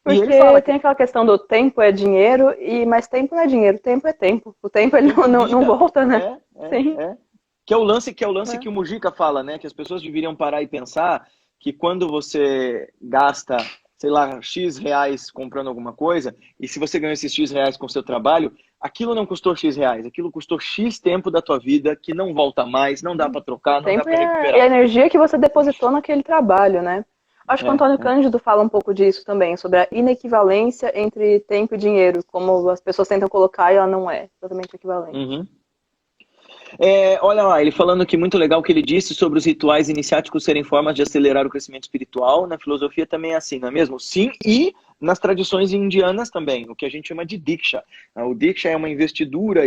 E ele Porque fala que tem aquela questão do tempo é dinheiro, mas tempo não é dinheiro, tempo é tempo. O tempo ele não volta, né? Sim. Que é o lance que o Mujica fala, né? Que as pessoas deveriam parar e pensar que quando você gasta, sei lá, X reais comprando alguma coisa, e se você ganha esses X reais com o seu trabalho, aquilo não custou X reais, aquilo custou X tempo da tua vida que não volta mais, não dá para trocar, não dá para recuperar. E a energia que você depositou naquele trabalho, né? Acho que o Antônio Cândido fala um pouco disso também, sobre a inequivalência entre tempo e dinheiro, como as pessoas tentam colocar e ela não é exatamente equivalente. Uhum. Olha lá, ele falando que muito legal o que ele disse sobre os rituais iniciáticos serem formas de acelerar o crescimento espiritual. Na filosofia também é assim, não é mesmo? Sim, e nas tradições indianas também, o que a gente chama de Diksha. O Diksha é uma investidura,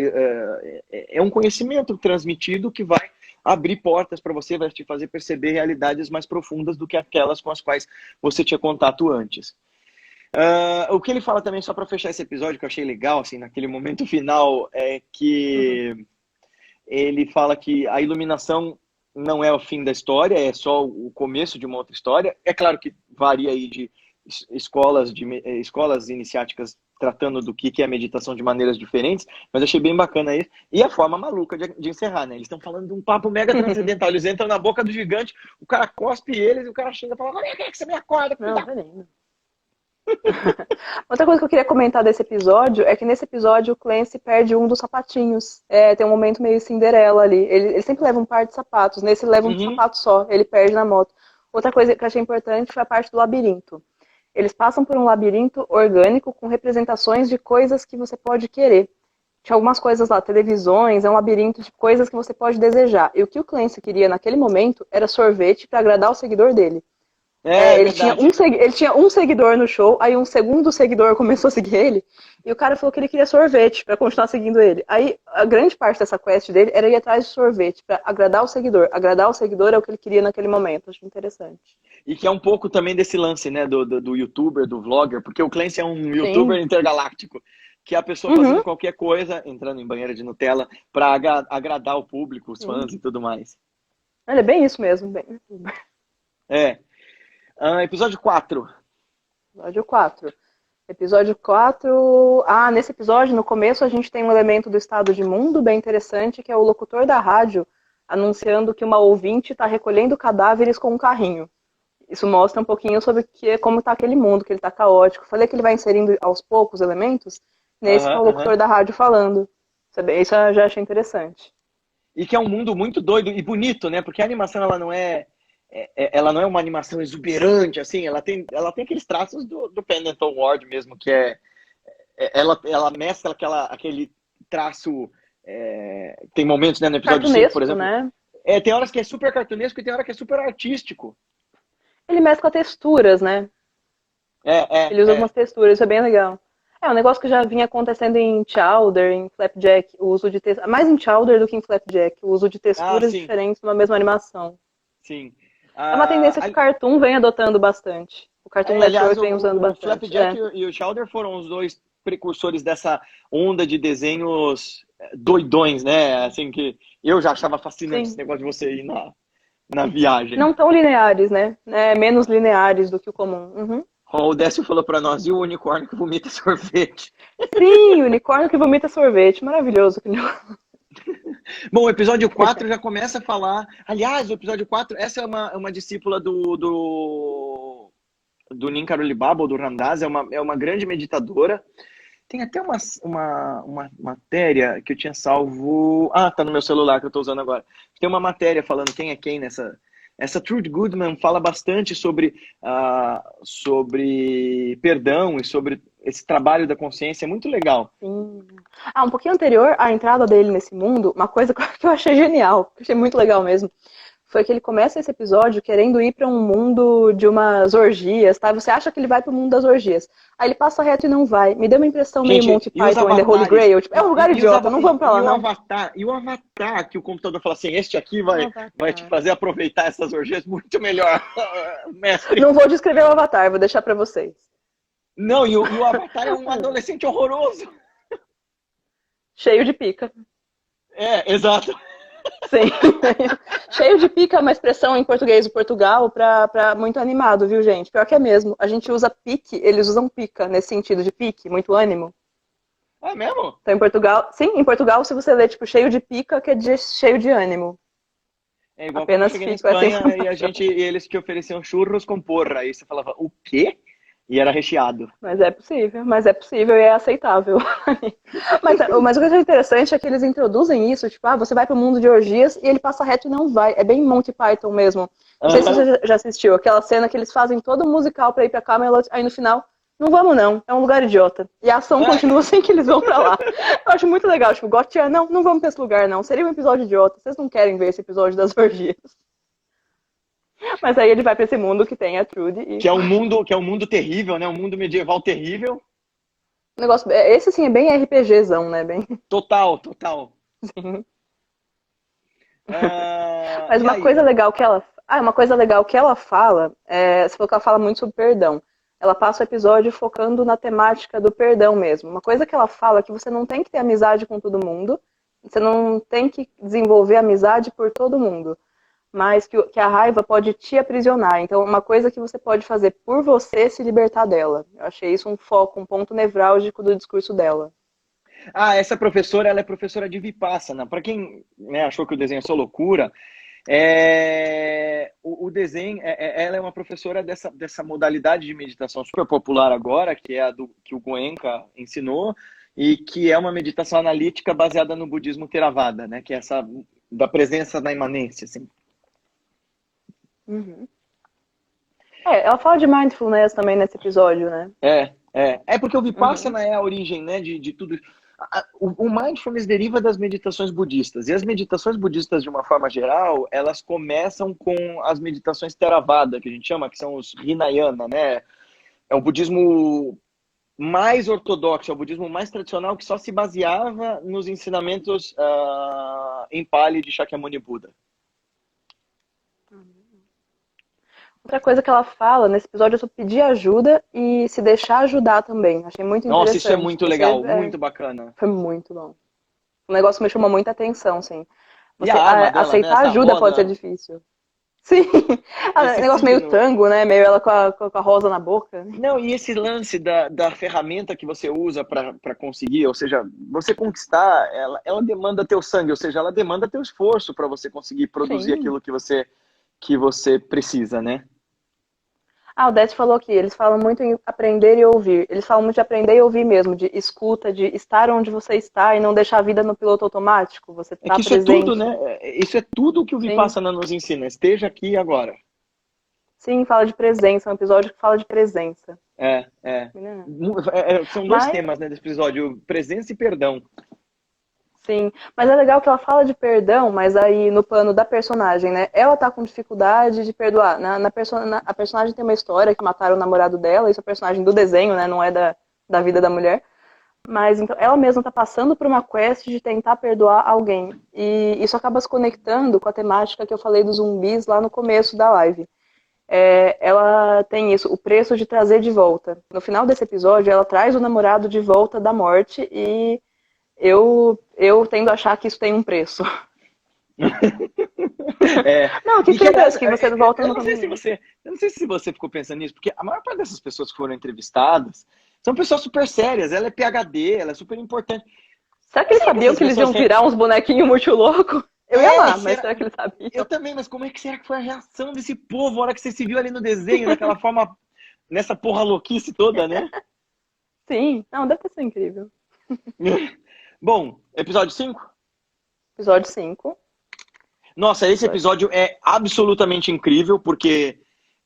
é um conhecimento transmitido que vai abrir portas para você, vai te fazer perceber realidades mais profundas do que aquelas com as quais você tinha contato antes. O que ele fala também, só para fechar esse episódio, que eu achei legal, assim, naquele momento final, é que ele fala que a iluminação não é o fim da história, é só o começo de uma outra história. É claro que varia aí de escolas iniciáticas tratando do que é meditação de maneiras diferentes, mas achei bem bacana isso. E a forma maluca de encerrar, né? Eles estão falando de um papo mega transcendental. Eles entram na boca do gigante, o cara cospe eles e o cara chega e fala: "Olha, que você me acorda, Não, tá lindo. Outra coisa que eu queria comentar desse episódio é que nesse episódio o Clancy perde um dos sapatinhos. Tem um momento meio Cinderela ali. Ele sempre leva um par de sapatos. Nesse ele leva um sapato só. Ele perde na moto. Outra coisa que eu achei importante foi a parte do labirinto. Eles passam por um labirinto orgânico com representações de coisas que você pode querer. Tinha algumas coisas lá, televisões, é um labirinto de coisas que você pode desejar. E o que o Clancy queria naquele momento era sorvete para agradar o seguidor dele. Ele tinha um seguidor no show, aí um segundo seguidor começou a seguir ele, e o cara falou que ele queria sorvete pra continuar seguindo ele. Aí a grande parte dessa quest dele era ir atrás de sorvete pra agradar o seguidor. Agradar o seguidor é o que ele queria naquele momento. Acho interessante. E que é um pouco também desse lance, né, do youtuber, do vlogger, porque o Clancy é um youtuber intergaláctico, que é a pessoa fazendo qualquer coisa, entrando em banheira de Nutella, pra agradar o público, os fãs e tudo mais. Ele é bem isso mesmo, bem youtuber. Episódio 4. Episódio 4. Episódio 4. Nesse episódio, no começo, a gente tem um elemento do estado de mundo bem interessante, que é o locutor da rádio anunciando que uma ouvinte está recolhendo cadáveres com um carrinho. Isso mostra um pouquinho sobre como está aquele mundo, que ele está caótico. Falei que ele vai inserindo aos poucos elementos. Nesse que é o locutor da rádio falando. Isso eu já achei interessante. E que é um mundo muito doido e bonito, né? Porque a animação, ela não é uma animação exuberante, assim, ela tem aqueles traços do Pendleton Ward mesmo, que ela mescla aquele traço, tem momentos, né, no episódio 5, por exemplo, né? Tem horas que é super cartunesco e tem horas que é super artístico. Ele mescla texturas, né? Ele usa algumas texturas, isso é bem legal. É um negócio que já vinha acontecendo em Chowder, em Flapjack, o uso de mais em Chowder do que em Flapjack, o uso de texturas diferentes numa mesma animação. Sim. É uma tendência que o Cartoon vem adotando bastante. O Cartoon Network vem usando bastante. O Flapjack e o Chowder foram os dois precursores dessa onda de desenhos doidões, né? Assim, que eu já achava fascinante esse negócio de você ir na viagem. Não tão lineares, né? Menos lineares do que o comum. O Décio falou pra nós, e o unicórnio que vomita sorvete? Sim, o unicórnio que vomita sorvete. Maravilhoso. Bom, o episódio 4 já começa a falar... Aliás, o episódio 4, essa é uma discípula do Nin Carolibaba, ou do Ramdas, é uma grande meditadora. Tem até uma matéria que eu tinha salvo... tá no meu celular que eu tô usando agora. Tem uma matéria falando quem é quem nessa... Essa Trude Goodman fala bastante sobre perdão e sobre esse trabalho da consciência. É muito legal. Sim. Um pouquinho anterior à entrada dele nesse mundo, uma coisa que eu achei genial, que eu achei muito legal mesmo, foi que ele começa esse episódio querendo ir para um mundo de umas orgias, tá? Você acha que ele vai para o mundo das orgias. Aí ele passa reto e não vai. Me deu uma impressão meio Monty Python and the Holy Grail. Tipo, é um lugar idiota, não vamos para lá, não. E o avatar que o computador fala assim, este aqui vai te fazer aproveitar essas orgias muito melhor, mestre. Não vou descrever o avatar, vou deixar para vocês. Não, e o avatar é um adolescente horroroso. Cheio de pica. Exato. Sim. Cheio de pica é uma expressão em português do Portugal pra muito animado, viu, gente? Pior que é mesmo. A gente usa pique, eles usam pica, nesse sentido de pique, muito ânimo. É mesmo? Então, em Portugal, se você ler, tipo, cheio de pica, quer dizer cheio de ânimo. É igual apenas quando eu cheguei na Espanha e eles te ofereciam churros com porra. Aí você falava, o quê? E era recheado. Mas é possível e é aceitável. mas o que eu acho interessante é que eles introduzem isso, tipo, você vai pro mundo de orgias e ele passa reto e não vai. É bem Monty Python mesmo. Não sei se você já assistiu, aquela cena que eles fazem todo um musical pra ir pra Camelot, aí no final, não vamos não, é um lugar idiota. E a ação continua sem que eles vão pra lá. Eu acho muito legal, tipo, Gotcha, não vamos pra esse lugar não, seria um episódio idiota, vocês não querem ver esse episódio das orgias. Mas aí ele vai pra esse mundo que tem a Trudy. Que é um mundo terrível, né? Um mundo medieval terrível. O negócio, esse sim é bem RPGzão, né? Bem... Total. Sim. Mas uma coisa legal que ela fala, você falou que ela fala muito sobre perdão. ela passa o episódio focando na temática do perdão mesmo. Uma coisa que ela fala é que você não tem que ter amizade com todo mundo, você não tem que desenvolver amizade por todo mundo, mas que a raiva pode te aprisionar. Então, uma coisa que você pode fazer por você se libertar dela. Eu achei isso um foco, um ponto nevrálgico do discurso dela. Ah, essa professora, ela é professora de Vipassana. Para quem, né, achou que o desenho é só loucura, o desenho, ela é uma professora dessa modalidade de meditação super popular agora, que é a que o Goenka ensinou, e que é uma meditação analítica baseada no budismo Theravada, né, que é essa da presença na imanência, assim. Uhum. Ela fala de mindfulness também nesse episódio, né? É porque o Vipassana é a origem, né, de tudo. O mindfulness deriva das meditações budistas. E as meditações budistas, de uma forma geral, elas começam com as meditações Theravada, que a gente chama, que são os Hinayana, né? É o budismo mais ortodoxo, é o budismo mais tradicional, que só se baseava nos ensinamentos em Pali de Shakyamuni Buda. Outra coisa que ela fala nesse episódio é sobre pedir ajuda e se deixar ajudar também. Achei muito interessante. Nossa, isso é muito legal, muito bacana. Foi muito bom. O negócio me chamou muita atenção, sim. E a arma dela, aceitar né? ajuda roda... pode ser difícil. Sim, negócio meio tango, né? Meio ela com a rosa na boca. Não, e esse lance da ferramenta que você usa para conseguir, ou seja, você conquistar, ela demanda teu sangue, ou seja, ela demanda teu esforço para você conseguir produzir aquilo que você precisa, né? O Décio falou aqui, eles falam muito em aprender e ouvir. Eles falam muito de aprender e ouvir mesmo, de escuta, de estar onde você está e não deixar a vida no piloto automático. Você tá isso presente. É tudo, né? Isso é tudo que o Vipassana nos ensina. Esteja aqui e agora. Sim, fala de presença. É um episódio que fala de presença. São dois temas, né, desse episódio, presença e perdão. Sim, mas é legal que ela fala de perdão, mas aí no plano da personagem, né? Ela tá com dificuldade de perdoar. A personagem tem uma história que mataram o namorado dela, isso é personagem do desenho, né? Não é da vida da mulher. Mas então ela mesma tá passando por uma quest de tentar perdoar alguém. E isso acaba se conectando com a temática que eu falei dos zumbis lá no começo da live. Ela tem isso, o preço de trazer de volta. No final desse episódio, ela traz o namorado de volta da morte e eu tendo a achar que isso tem um preço. Não, que preço que você volta no caminho. Eu não sei se você ficou pensando nisso, porque a maior parte dessas pessoas que foram entrevistadas são pessoas super sérias. Ela é PhD, ela é super importante. Será que eles sabiam que eles iam virar uns bonequinhos muito loucos? Eu ia lá, mas será que eles sabiam? Eu também, mas como é que será que foi a reação desse povo na hora que você se viu ali no desenho, daquela forma, nessa porra louquice toda, né? Sim, não, deve ter sido incrível. Bom, episódio 5? Episódio 5. Nossa, esse episódio é absolutamente incrível, porque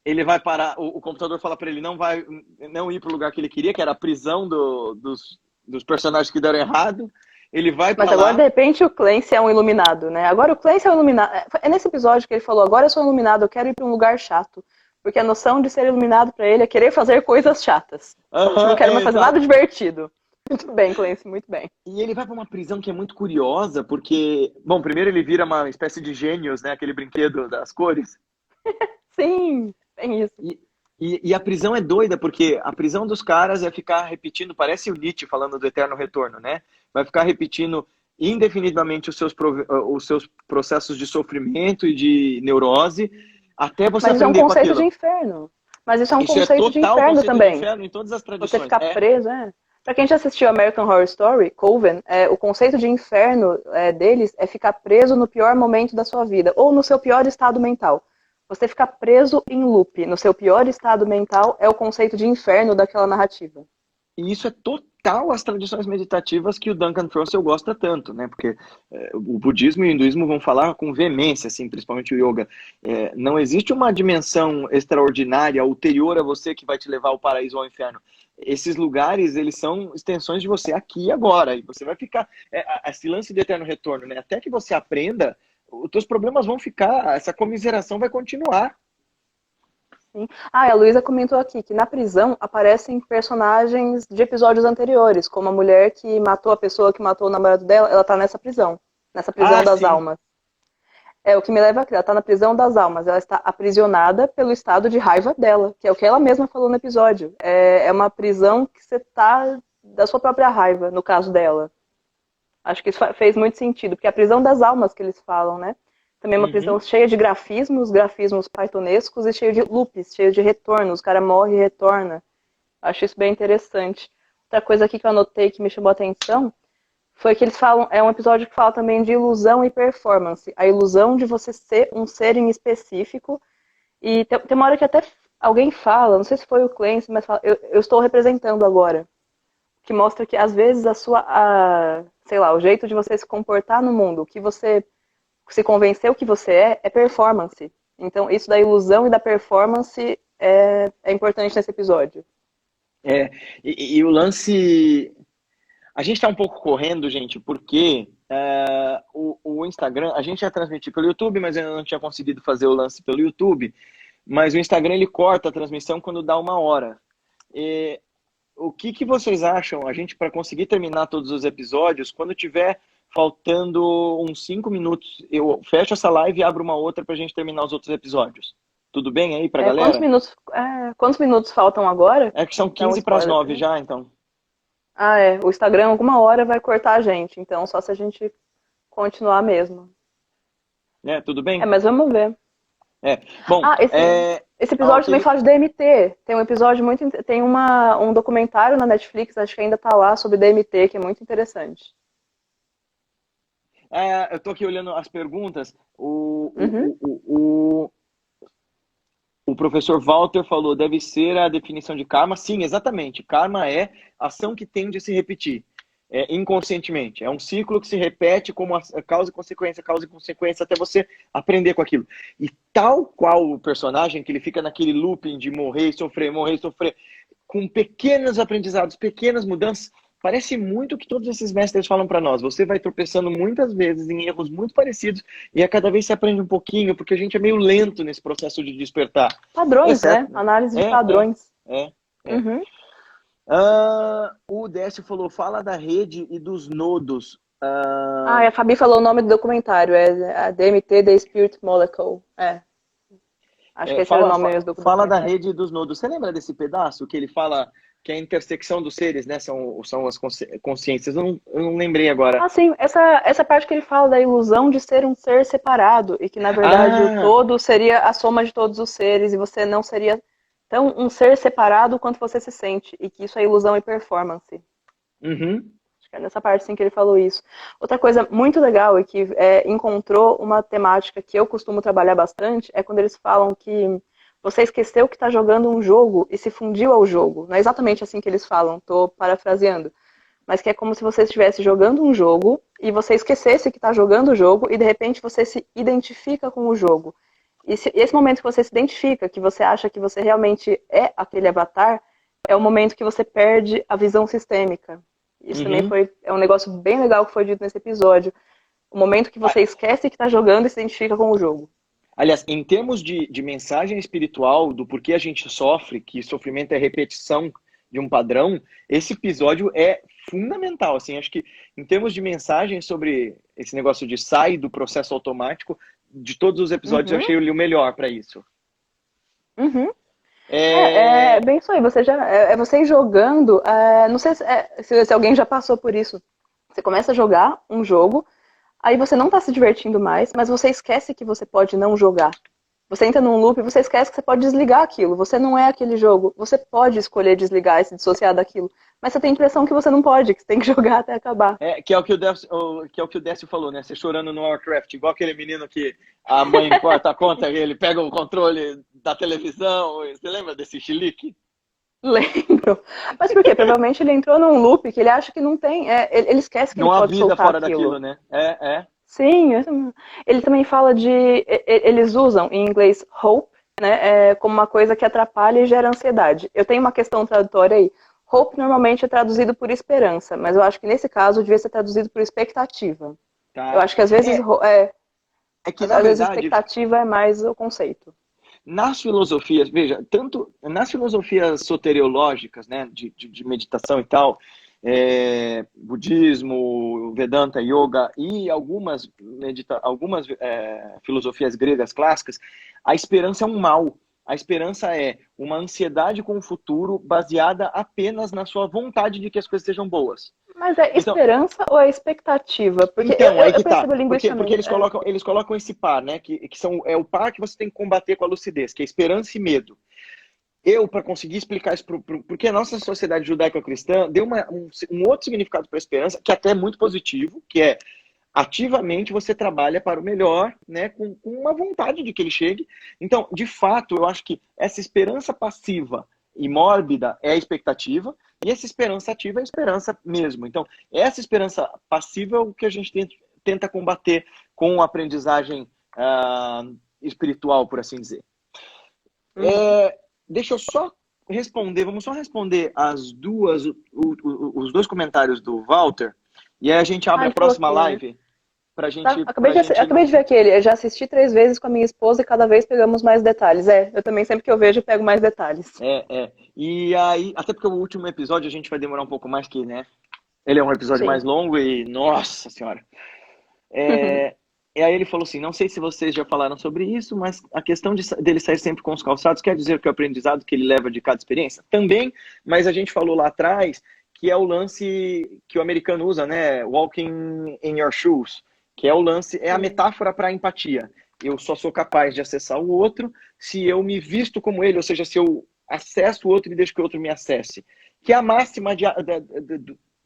ele vai parar, o computador fala pra ele não ir pro lugar que ele queria, que era a prisão dos personagens que deram errado. Ele vai pra Mas agora, de repente, o Clancy é um iluminado, né? Agora o Clancy é um iluminado. É nesse episódio que ele falou, agora eu sou iluminado, eu quero ir pra um lugar chato. Porque a noção de ser iluminado pra ele é querer fazer coisas chatas. Eu não quero mais fazer nada divertido. Muito bem, Clancy, muito bem. E ele vai pra uma prisão que é muito curiosa, porque... Bom, primeiro ele vira uma espécie de gênios, né? Aquele brinquedo das cores. Sim, tem isso. E a prisão é doida, porque a prisão dos caras é ficar repetindo, parece o Nietzsche falando do eterno retorno, né? Vai ficar repetindo indefinidamente os seus processos de sofrimento e de neurose, até você aprender com aquilo. Mas isso é um conceito de inferno. Mas isso é um conceito de inferno também. De inferno em todas as tradições. Você ficar preso, Pra quem já assistiu American Horror Story, Coven, o conceito de inferno deles é ficar preso no pior momento da sua vida, ou no seu pior estado mental. Você ficar preso em loop, no seu pior estado mental, é o conceito de inferno daquela narrativa. E isso é total as tradições meditativas que o Duncan Trussell gosta tanto, né? Porque o budismo e o hinduísmo vão falar com veemência, assim, principalmente o yoga. Não existe uma dimensão extraordinária, ulterior a você, que vai te levar ao paraíso ou ao inferno. Esses lugares, eles são extensões de você aqui e agora. E você vai ficar... esse lance do eterno retorno, né? Até que você aprenda, os teus problemas vão ficar, essa comiseração vai continuar. Sim. A Luísa comentou aqui que na prisão aparecem personagens de episódios anteriores, como a mulher que matou a pessoa que matou o namorado dela, ela tá nessa prisão das almas. É o que me leva a crer. Ela está na prisão das almas. Ela está aprisionada pelo estado de raiva dela, que é o que ela mesma falou no episódio. É uma prisão que você está da sua própria raiva, no caso dela. Acho que isso fez muito sentido, porque é a prisão das almas que eles falam, né? Também é uma prisão cheia de grafismos pythonescos e cheio de loops, cheio de retornos. O cara morre e retorna. Acho isso bem interessante. Outra coisa aqui que eu anotei que me chamou a atenção foi que eles falam, é um episódio que fala também de ilusão e performance. A ilusão de você ser um ser em específico. E tem uma hora que até alguém fala, não sei se foi o Clancy, mas fala, eu estou representando agora. Que mostra que às vezes sei lá, o jeito de você se comportar no mundo, o que você se convencer o que você é performance. Então, isso da ilusão e da performance é importante nesse episódio. E o lance... A gente está um pouco correndo, gente, porque o Instagram... A gente ia transmitir pelo YouTube, mas eu não tinha conseguido fazer o lance pelo YouTube. Mas o Instagram, ele corta a transmissão quando dá 1 hora. O que vocês acham, a gente, para conseguir terminar todos os episódios, quando tiver faltando uns 5 minutos, eu fecho essa live e abro uma outra pra gente terminar os outros episódios. Tudo bem aí pra galera? Quantos minutos faltam agora? É que são 15 para as 9 já, então. O Instagram alguma hora vai cortar a gente, então só se a gente continuar mesmo. Tudo bem? Mas vamos ver. Bom, esse episódio também fala de DMT. Tem um episódio tem um documentário na Netflix, acho que ainda tá lá, sobre DMT, que é muito interessante. Eu tô aqui olhando as perguntas. O professor Walter falou, deve ser a definição de karma. Sim, exatamente. Karma é ação que tende a se repetir inconscientemente. É um ciclo que se repete como causa e consequência, até você aprender com aquilo. E tal qual o personagem, que ele fica naquele looping de morrer e sofrer, com pequenos aprendizados, pequenas mudanças, parece muito que todos esses mestres falam para nós. Você vai tropeçando muitas vezes em erros muito parecidos e a cada vez se aprende um pouquinho, porque a gente é meio lento nesse processo de despertar. Padrões, né? Análise de padrões. O Décio falou, fala da rede e dos nodos. A Fabi falou o nome do documentário, é a DMT, The Spirit Molecule. Acho que esse é o nome mesmo do documentário. Fala da rede e dos nodos. Você lembra desse pedaço que ele fala que é a intersecção dos seres, né? São as consciências. Eu não lembrei agora. Sim. Essa parte que ele fala da ilusão de ser um ser separado e que, na verdade, o todo seria a soma de todos os seres e você não seria tão um ser separado quanto você se sente e que isso é ilusão e performance. Acho que é nessa parte, sim, que ele falou isso. Outra coisa muito legal e que encontrou uma temática que eu costumo trabalhar bastante é quando eles falam que você esqueceu que está jogando um jogo e se fundiu ao jogo. Não é exatamente assim que eles falam, estou parafraseando. Mas que é como se você estivesse jogando um jogo e você esquecesse que está jogando o jogo e de repente você se identifica com o jogo. E esse momento que você se identifica, que você acha que você realmente é aquele avatar, é o momento que você perde a visão sistêmica. Isso também é um negócio bem legal que foi dito nesse episódio. O momento que você esquece que está jogando e se identifica com o jogo. Aliás, em termos de mensagem espiritual, do porquê a gente sofre, que sofrimento é repetição de um padrão, esse episódio é fundamental. Assim, acho que em termos de mensagem sobre esse negócio de sair do processo automático, de todos os episódios eu achei o melhor para isso. É bem isso aí. Você ir jogando, não sei se alguém já passou por isso. Você começa a jogar um jogo, aí você não está se divertindo mais, mas você esquece que você pode não jogar. Você entra num loop e você esquece que você pode desligar aquilo. Você não é aquele jogo. Você pode escolher desligar e se dissociar daquilo. Mas você tem a impressão que você não pode, que você tem que jogar até acabar. Que é o que o Décio falou, né? Você chorando no Warcraft, igual aquele menino que a mãe corta a conta e ele pega o controle da televisão. Você lembra desse chilique? Lembro. Mas por quê? Provavelmente ele entrou num loop que ele acha que não tem. Ele esquece que não ele pode soltar fora aquilo. Daquilo, né? Sim, ele também fala eles usam em inglês hope, né, como uma coisa que atrapalha e gera ansiedade. Eu tenho uma questão tradutória aí. Hope normalmente é traduzido por esperança, mas eu acho que nesse caso devia ser traduzido por expectativa. Tá. Eu acho que às vezes às vezes expectativa é mais o conceito. Nas filosofias, veja, tanto nas filosofias soteriológicas, né, de meditação e tal, budismo, Vedanta, yoga e algumas filosofias gregas clássicas, a esperança é um mal. A esperança é uma ansiedade com o futuro baseada apenas na sua vontade de que as coisas sejam boas. Mas é Então, expectancia ou é expectativa? Porque então, aí que eu tá. percebo Porque linguisticamente. eles colocam esse par, né? Que é o par que você tem que combater com a lucidez, que é esperança e medo. Para conseguir explicar isso, porque a nossa sociedade judaico-cristã deu um outro significado para a esperança, que até é muito positivo, que é ativamente você trabalha para o melhor, né, com uma vontade de que ele chegue. Então, de fato, eu acho que essa esperança passiva e mórbida é a expectativa, e essa esperança ativa é a esperança mesmo. Então, essa esperança passiva é o que a gente tenta combater com a aprendizagem espiritual, por assim dizer. Deixa eu só responder, vamos só responder os dois comentários do Walter, e aí a gente abre a próxima live pra gente... Tá, acabei de ver aquele, eu já assisti 3 vezes com a minha esposa e cada vez pegamos mais detalhes. Eu também sempre que eu vejo pego mais detalhes. E aí, até porque o último episódio a gente vai demorar um pouco mais que, né? Ele é um episódio mais longo e, nossa senhora. E aí ele falou assim, não sei se vocês já falaram sobre isso, mas a questão dele sair sempre com os calçados quer dizer que o aprendizado que ele leva de cada experiência? Também, mas a gente falou lá atrás que é o lance que o americano usa, né? Walking in your shoes, que é o lance, é a metáfora para a empatia. Eu só sou capaz de acessar o outro se eu me visto como ele, ou seja, se eu acesso o outro e deixo que o outro me acesse. Que é a máxima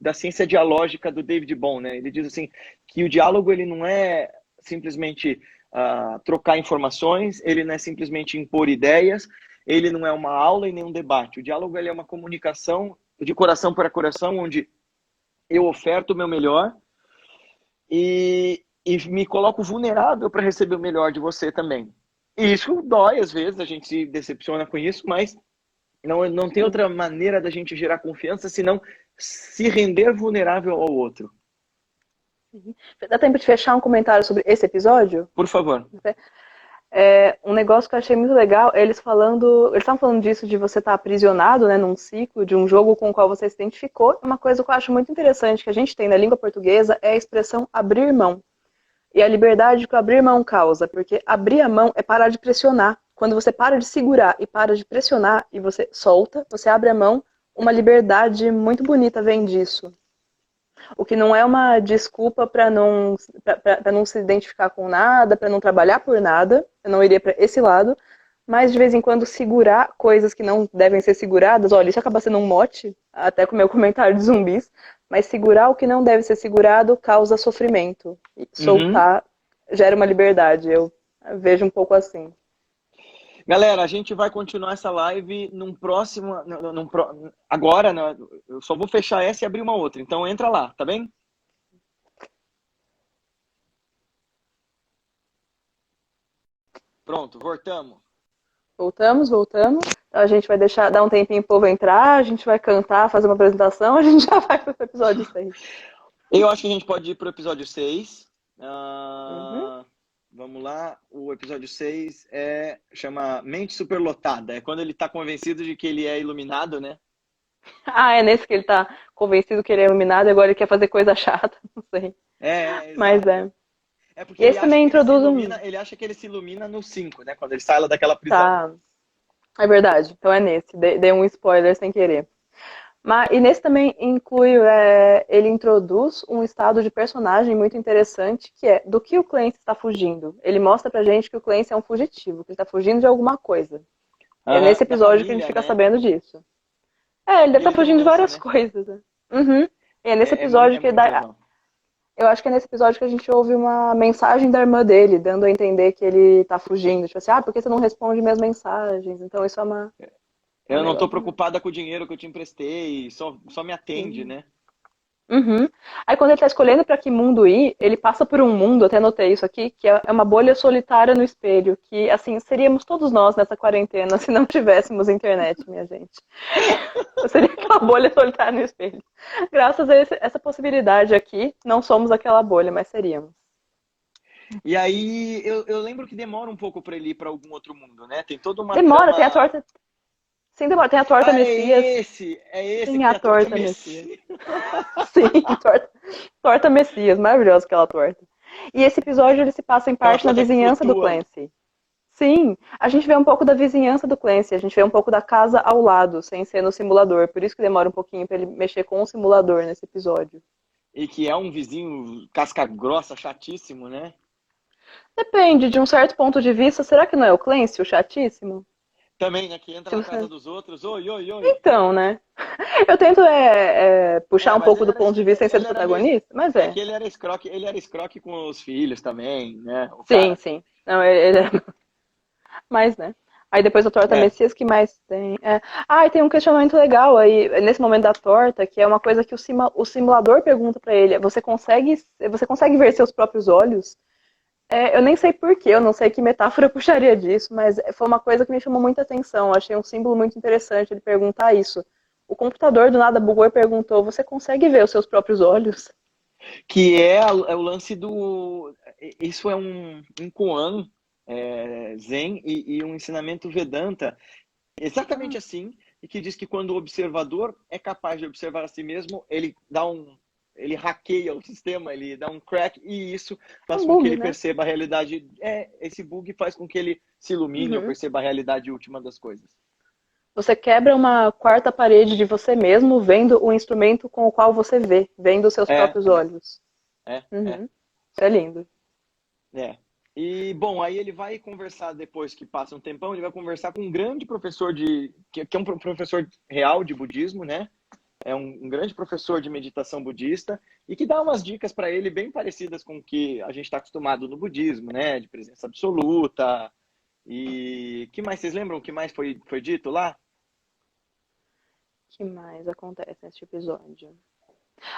da ciência dialógica do David Bohm, né? Ele diz assim, que o diálogo ele não é simplesmente trocar informações, ele não é simplesmente impor ideias, ele não é uma aula e nem um debate. O diálogo ele é uma comunicação de coração para coração, onde eu oferto o meu melhor e me coloco vulnerável para receber o melhor de você também. E isso dói às vezes, a gente se decepciona com isso, mas não tem outra maneira da gente gerar confiança senão se render vulnerável ao outro. Dá tempo de fechar um comentário sobre esse episódio? Por favor. Um negócio que eu achei muito legal, eles estavam falando disso, de você estar aprisionado, né, num ciclo, de um jogo com o qual você se identificou. Uma coisa que eu acho muito interessante que a gente tem na língua portuguesa é a expressão abrir mão. E a liberdade que o abrir mão causa, porque abrir a mão é parar de pressionar. Quando você para de segurar e para de pressionar e você solta, você abre a mão, uma liberdade muito bonita vem disso. O que não é uma desculpa para não se identificar com nada, para não trabalhar por nada, eu não iria para esse lado, mas de vez em quando segurar coisas que não devem ser seguradas, olha, isso acaba sendo um mote, até com o meu comentário de zumbis, mas segurar o que não deve ser segurado causa sofrimento. E soltar gera uma liberdade, eu vejo um pouco assim. Galera, a gente vai continuar essa live num próximo... Agora, né, eu só vou fechar essa e abrir uma outra. Então entra lá, tá bem? Pronto, voltamos. Voltamos. A gente vai dar um tempinho pro povo entrar, a gente vai cantar, fazer uma apresentação, a gente já vai pro episódio 6. Eu acho que a gente pode ir pro episódio 6. Vamos lá, o episódio 6 chama Mente Superlotada. É quando ele tá convencido de que ele é iluminado, né? É nesse que ele tá convencido que ele é iluminado e agora ele quer fazer coisa chata, não sei. Mas É porque esse também introduz ele acha que ele se ilumina no 5, né? Quando ele sai lá daquela prisão. Tá. É verdade, então é nesse. Dei um spoiler sem querer. E nesse também inclui, ele introduz um estado de personagem muito interessante, que é do que o Clancy está fugindo. Ele mostra pra gente que o Clancy é um fugitivo, que ele está fugindo de alguma coisa. É nesse episódio que a gente fica sabendo disso. Ele deve estar fugindo de várias coisas. Né? E é nesse episódio que ele dá... Eu acho que é nesse episódio que a gente ouve uma mensagem da irmã dele, dando a entender que ele tá fugindo. Tipo assim, por que você não responde minhas mensagens? Então isso é uma... Eu não tô preocupada com o dinheiro que eu te emprestei, só me atende, né? Aí quando ele tá escolhendo pra que mundo ir, ele passa por um mundo, até notei isso aqui, que é uma bolha solitária no espelho, que assim, seríamos todos nós nessa quarentena se não tivéssemos internet, minha gente. Seria aquela bolha solitária no espelho. Graças a essa possibilidade aqui, não somos aquela bolha, mas seríamos. E aí, eu lembro que demora um pouco pra ele ir pra algum outro mundo, né? Tem toda uma Demora, trama... tem a torta... Sim, tem a torta Ah, Messias. é esse Tem que a é a torta torta Messias. Messias. Sim, torta Messias, maravilhosa aquela torta. E esse episódio ele se passa em Aquela parte na torta que vizinhança do flutua. Clancy. Sim, a gente vê um pouco da vizinhança do Clancy, a gente vê um pouco da casa ao lado, sem ser no simulador. Por isso que demora um pouquinho pra ele mexer com o simulador nesse episódio. E que é um vizinho casca grossa, chatíssimo, né? Depende, de um certo ponto de vista, será que não é o Clancy, o chatíssimo? Também, né? Que entra Se na você- casa dos outros. Oi, oi, oi. Então, né? Eu tento puxar É, um mas pouco do ponto de vista sem ser do ele era meio. protagonista, mas É é. que ele era escroque com os filhos também, né? O Sim, cara. sim. Não, ele é mais, né? Aí depois da torta É. Messias, que mais tem? Ah, e tem um questionamento legal aí, nesse momento da torta, que é uma coisa que o simulador pergunta pra ele. Você consegue ver seus próprios olhos? Eu nem sei porquê, eu não sei que metáfora eu puxaria disso, mas foi uma coisa que me chamou muita atenção. Achei um símbolo muito interessante ele perguntar isso. O computador do nada bugou e perguntou: Você consegue ver os seus próprios olhos? Que é o lance do. Isso é um koan Zen e um ensinamento Vedanta exatamente assim, e que diz que quando o observador é capaz de observar a si mesmo, ele hackeia o sistema, ele dá um crack, e isso É faz um com que bug, ele né? perceba a realidade. Esse bug faz com que ele se ilumine ou Uhum. perceba a realidade última das coisas. Você quebra uma quarta parede de você mesmo vendo o instrumento com o qual você vê, vendo os seus É, próprios olhos. é, é, Uhum. Isso é lindo. é. E, bom, aí ele vai conversar depois que passa um tempão, ele vai conversar com um grande professor que é um professor real de budismo, né? É um grande professor de meditação budista e que dá umas dicas para ele bem parecidas com o que a gente está acostumado no budismo, né? De presença absoluta. E que mais vocês lembram? O que mais foi dito lá? O que mais acontece neste episódio?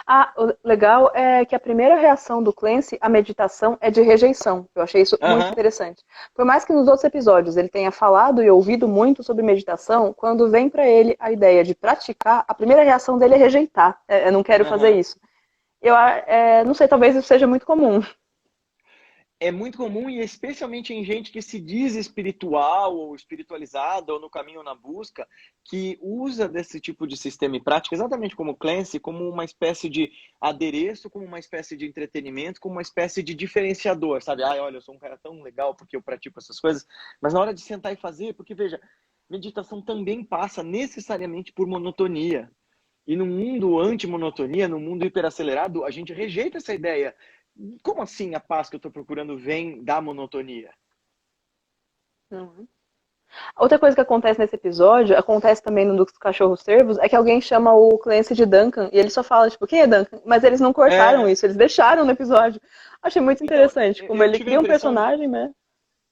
Ah, o legal é que a primeira reação do Clancy à meditação é de rejeição. Eu achei isso muito Aham. interessante. Por mais que nos outros episódios ele tenha falado e ouvido muito sobre meditação, quando vem pra ele a ideia de praticar, a primeira reação dele é rejeitar. Eu não quero fazer Aham. isso. Não sei, talvez isso seja muito comum. É muito comum, e especialmente em gente que se diz espiritual ou espiritualizada ou no caminho na busca, que usa desse tipo de sistema e prática, exatamente como o Clancy, como uma espécie de adereço, como uma espécie de entretenimento, como uma espécie de diferenciador, sabe? Ah, olha, eu sou um cara tão legal porque eu pratico essas coisas, mas na hora de sentar e fazer, porque veja, meditação também passa necessariamente por monotonia. E no mundo anti-monotonia, no mundo hiperacelerado, a gente rejeita essa ideia. Como assim a paz que eu estou procurando vem da monotonia? Uhum. Outra coisa que acontece nesse episódio, acontece também no dos cachorros servos, é que alguém chama o Clancy de Duncan e ele só fala, tipo, quem é Duncan? Mas eles não cortaram É, isso, eles deixaram no episódio. Achei muito então, interessante, como eu ele tive a cria um impressão de, personagem, né?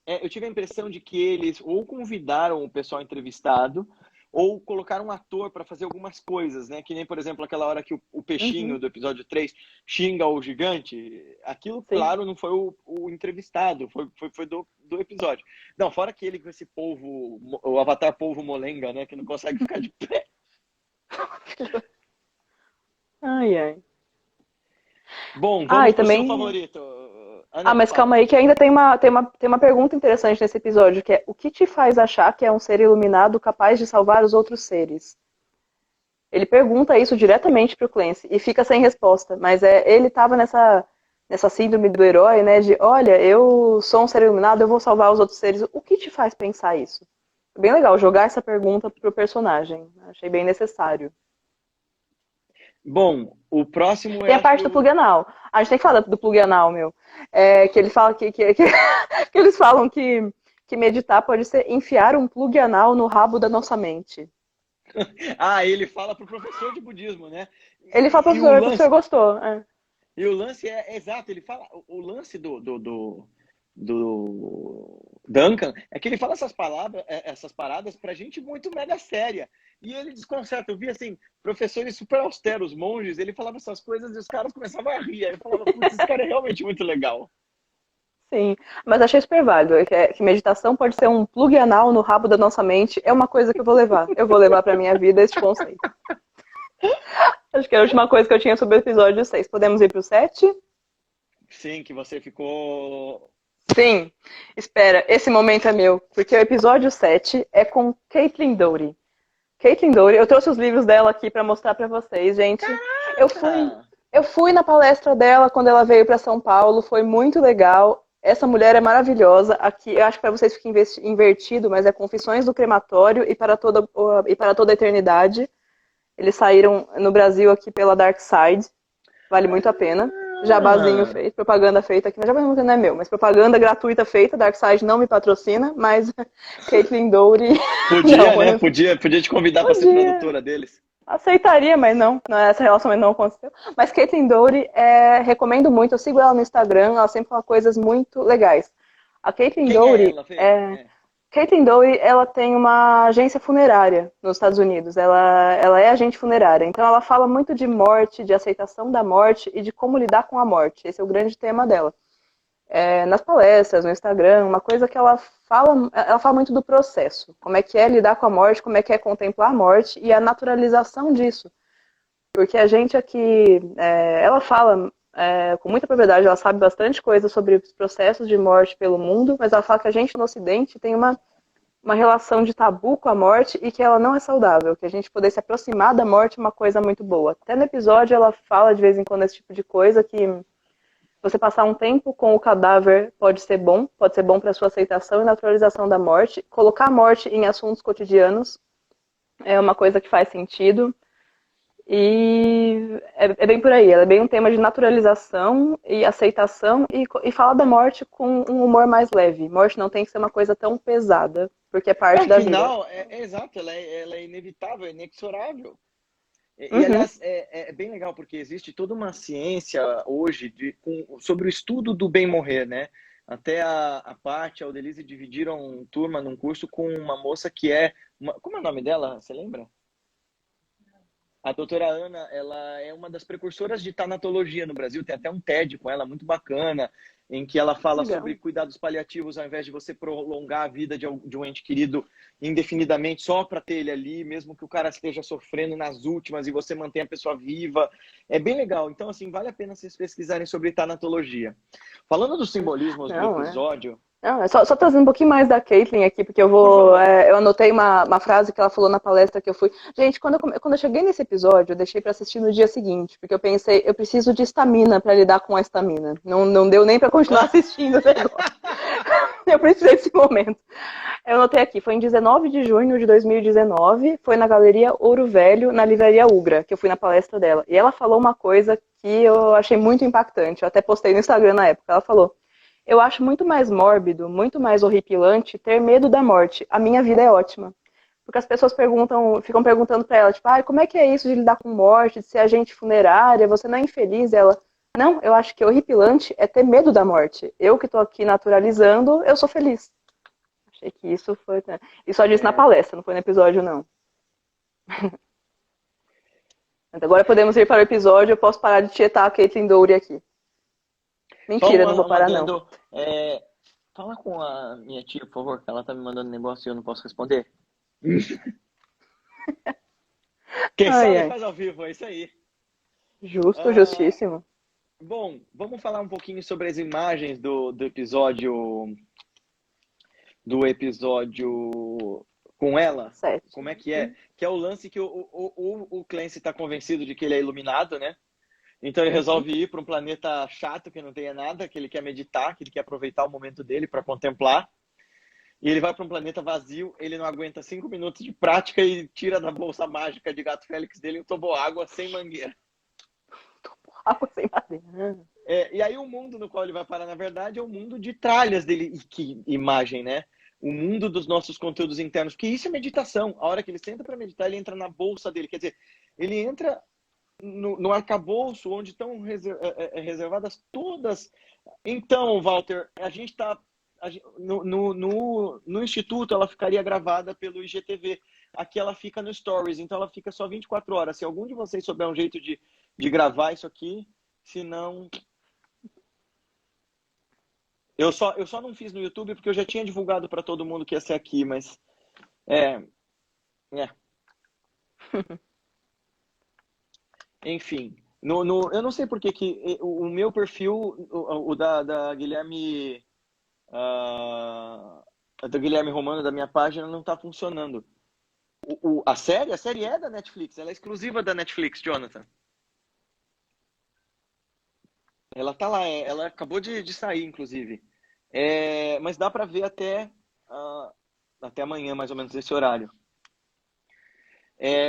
eu tive a impressão de que eles ou convidaram o pessoal entrevistado ou colocaram um ator para fazer algumas coisas, né? Que nem, por exemplo, aquela hora que o peixinho Uhum, do episódio 3 xinga o gigante. Aquilo, sim. claro, não foi o entrevistado, foi do episódio. Não, fora que ele com esse polvo, o avatar polvo molenga, né? Que não consegue ficar de pé. Ai, ai. Bom, Ah, vamos e pro seu também. favorito. Ah, Ah, não, mas fala. calma aí, que ainda tem uma pergunta interessante nesse episódio, que é o que te faz achar que é um ser iluminado capaz de salvar os outros seres? Ele pergunta isso diretamente pro Clancy e fica sem resposta, mas ele estava nessa síndrome do herói, né, de, olha, eu sou um ser iluminado, eu vou salvar os outros seres. O que te faz pensar isso? É bem legal jogar essa pergunta pro personagem. Achei bem necessário. Bom, o próximo Tem é, a acho que parte do o. plug anal. A gente tem que falar do plug anal, meu. Que ele fala que eles falam que meditar pode ser enfiar um plug anal no rabo da nossa mente. Ah, ele fala pro professor de budismo, né? Ele fala, E o o professor lance, gostou. É. e o lance é exato, ele fala, o lance do Duncan é que ele fala essas palavras, essas paradas pra gente muito mega séria. E ele desconcerta. Eu vi assim, professores super austeros, monges, ele falava essas coisas e os caras começavam a rir. Aí eu falava, putz, esse cara é realmente muito legal. Sim, mas achei super válido. Que meditação pode ser um plug anal no rabo da nossa mente. É uma coisa que eu vou levar. Eu vou levar pra minha vida este conceito. Acho que é a última coisa que eu tinha sobre o episódio 6. Podemos ir pro 7? Sim, que você ficou. Sim. Espera, esse momento é meu. Porque o episódio 7 é com Caitlin Doughty. Caitlin Dougherty, eu trouxe os livros dela aqui para mostrar para vocês, gente. Eu fui, Ah, eu fui na palestra dela quando ela veio para São Paulo, foi muito legal. Essa mulher é maravilhosa. Aqui, eu acho que para vocês fica invertido, mas é Confissões do Crematório e para toda a Eternidade. Eles saíram no Brasil aqui pela Dark Side. Vale muito a pena. Jabazinho feito, propaganda feita aqui. Jabazinho não é meu, mas propaganda gratuita feita. Dark Side não me patrocina, mas Caitlin Dougherty. podia, Não, né? Podia te convidar para ser produtora deles. Aceitaria, mas não, essa relação não aconteceu. Mas Caitlin Dougherty, recomendo muito, eu sigo ela no Instagram, ela sempre fala coisas muito legais. A Caitlin Quem é Dougherty, ela, Fê? Caitlin Dougherty, ela tem uma agência funerária nos Estados Unidos, ela é agente funerária, então ela fala muito de morte, de aceitação da morte e de como lidar com a morte, esse é o grande tema dela. Nas palestras, no Instagram, uma coisa que ela fala muito do processo, como é que é lidar com a morte, como é que é contemplar a morte e a naturalização disso. Porque a gente aqui, ela fala com muita propriedade, ela sabe bastante coisa sobre os processos de morte pelo mundo, mas ela fala que a gente no Ocidente tem uma relação de tabu com a morte e que ela não é saudável, que a gente poder se aproximar da morte é uma coisa muito boa. Até no episódio ela fala de vez em quando esse tipo de coisa, que você passar um tempo com o cadáver pode ser bom para sua aceitação e naturalização da morte. Colocar a morte em assuntos cotidianos é uma coisa que faz sentido. E é bem por aí, ela é bem um tema de naturalização e aceitação e fala da morte com um humor mais leve. Morte não tem que ser uma coisa tão pesada, porque é parte da vida. Afinal, exato, ela é inevitável, é inexorável. E, Uhum. aliás, é bem legal, porque existe toda uma ciência hoje sobre o estudo do bem morrer, né? Até a Paty e a Odelise dividiram turma num curso com uma moça que como é o nome dela? Você lembra? A doutora Ana, ela é uma das precursoras de tanatologia no Brasil, tem até um TED com ela muito bacana, em que ela fala Legal. sobre cuidados paliativos, ao invés de você prolongar a vida de um ente querido indefinidamente só para ter ele ali, mesmo que o cara esteja sofrendo nas últimas e você mantém a pessoa viva. É bem legal. Então, assim, vale a pena vocês pesquisarem sobre tanatologia. Falando dos simbolismos do episódio... Não, só trazendo um pouquinho mais da Caitlin aqui, porque eu anotei uma frase que ela falou na palestra que eu fui. Gente, quando eu cheguei nesse episódio, eu deixei pra assistir no dia seguinte, porque eu pensei, eu preciso de estamina pra lidar com a estamina. Não deu nem pra continuar assistindo o negócio. Eu precisei desse momento. Eu anotei aqui, foi em 19 de junho de 2019, foi na Galeria Ouro Velho, na Livraria Ugra, que eu fui na palestra dela. E ela falou uma coisa que eu achei muito impactante, eu até postei no Instagram na época. Ela falou: eu acho muito mais mórbido, muito mais horripilante ter medo da morte. A minha vida é ótima. Porque as pessoas ficam perguntando pra ela, tipo, como é que é isso de lidar com morte, de ser agente funerária, você não é infeliz? Ela, não, eu acho que horripilante é ter medo da morte. Eu que tô aqui naturalizando, eu sou feliz. Achei que isso foi... E só disse na palestra, não foi no episódio, não. Agora podemos ir para o episódio, eu posso parar de tietar a Caitlin Dougherty aqui. Mentira, não vou parar, não. Fala com a minha tia, por favor, que ela tá me mandando negócio e eu não posso responder. Quem sabe faz ao vivo, é isso aí. Justo, justíssimo. Bom, vamos falar um pouquinho sobre as imagens do episódio com ela. Certo. Como é que é? Que é o lance que o Clancy está convencido de que ele é iluminado, né? Então ele resolve ir para um planeta chato, que não tenha nada, que ele quer meditar, que ele quer aproveitar o momento dele para contemplar. E ele vai para um planeta vazio, ele não aguenta 5 minutos de prática e tira da bolsa mágica de Gato Félix dele um toboágua sem mangueira. Toboágua sem mangueira. E aí o mundo no qual ele vai parar, na verdade, é o mundo de tralhas dele. E que imagem, né? O mundo dos nossos conteúdos internos. Porque isso é meditação. A hora que ele senta para meditar, ele entra na bolsa dele. Quer dizer, ele entra no arcabouço onde estão reservadas todas. Então, Walter, a gente está... No Instituto, ela ficaria gravada pelo IGTV. Aqui ela fica no Stories, então ela fica só 24 horas. Se algum de vocês souber um jeito de gravar isso aqui, se não... Eu só não fiz no YouTube porque eu já tinha divulgado para todo mundo que ia ser aqui, mas... Enfim, eu não sei por que o meu perfil, o da Guilherme... do Guilherme Romano, da minha página, não está funcionando. A série é da Netflix, ela é exclusiva da Netflix, Jonathan. Ela tá lá, ela acabou de sair, inclusive. Mas dá para ver até amanhã, mais ou menos, esse horário.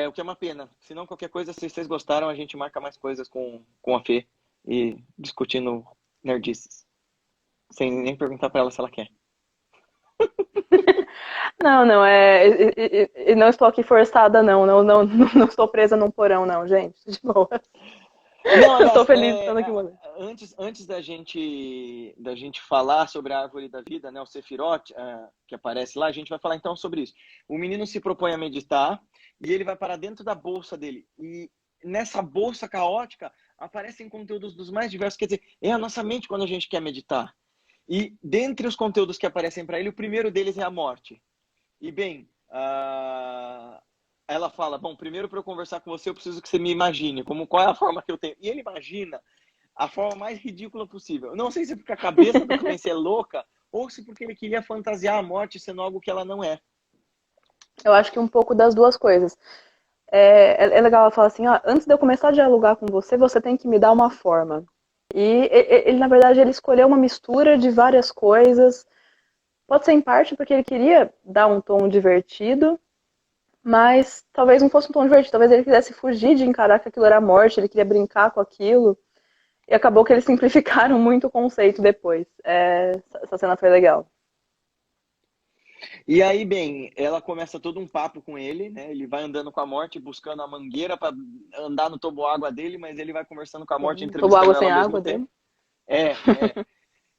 O que é uma pena. Se não, qualquer coisa, se vocês gostaram, a gente marca mais coisas com a Fê e discutindo nerdices. Sem nem perguntar para ela se ela quer. Não, não, e não estou aqui forçada, não estou presa num porão, não, gente, de boa. Não, Eu estou aliás, feliz de estar aqui. antes da gente falar sobre a árvore da vida, né, o Sefirot, que aparece lá, a gente vai falar então sobre isso. O menino se propõe a meditar e ele vai para dentro da bolsa dele. E nessa bolsa caótica aparecem conteúdos dos mais diversos. Quer dizer, é a nossa mente quando a gente quer meditar. E dentre os conteúdos que aparecem para ele, o primeiro deles é a morte. E bem, ela fala, bom, primeiro para eu conversar com você, eu preciso que você me imagine qual é a forma que eu tenho. E ele imagina a forma mais ridícula possível. Não sei se porque a cabeça do Clancy é louca ou se porque ele queria fantasiar a morte sendo algo que ela não é. Eu acho que um pouco das duas coisas. É legal ela falar assim, ó, antes de eu começar a dialogar com você, você tem que me dar uma forma. E ele, na verdade, ele escolheu uma mistura de várias coisas. Pode ser em parte porque ele queria dar um tom divertido, mas talvez não fosse um tom divertido. Talvez ele quisesse fugir de encarar que aquilo era morte, ele queria brincar com aquilo. E acabou que eles simplificaram muito o conceito depois. Essa cena foi legal. E aí, bem, ela começa todo um papo com ele, né? Ele vai andando com a morte, buscando a mangueira para andar no toboágua dele, mas ele vai conversando com a morte, entrevistando Toboágua ela sem ao mesmo água tempo.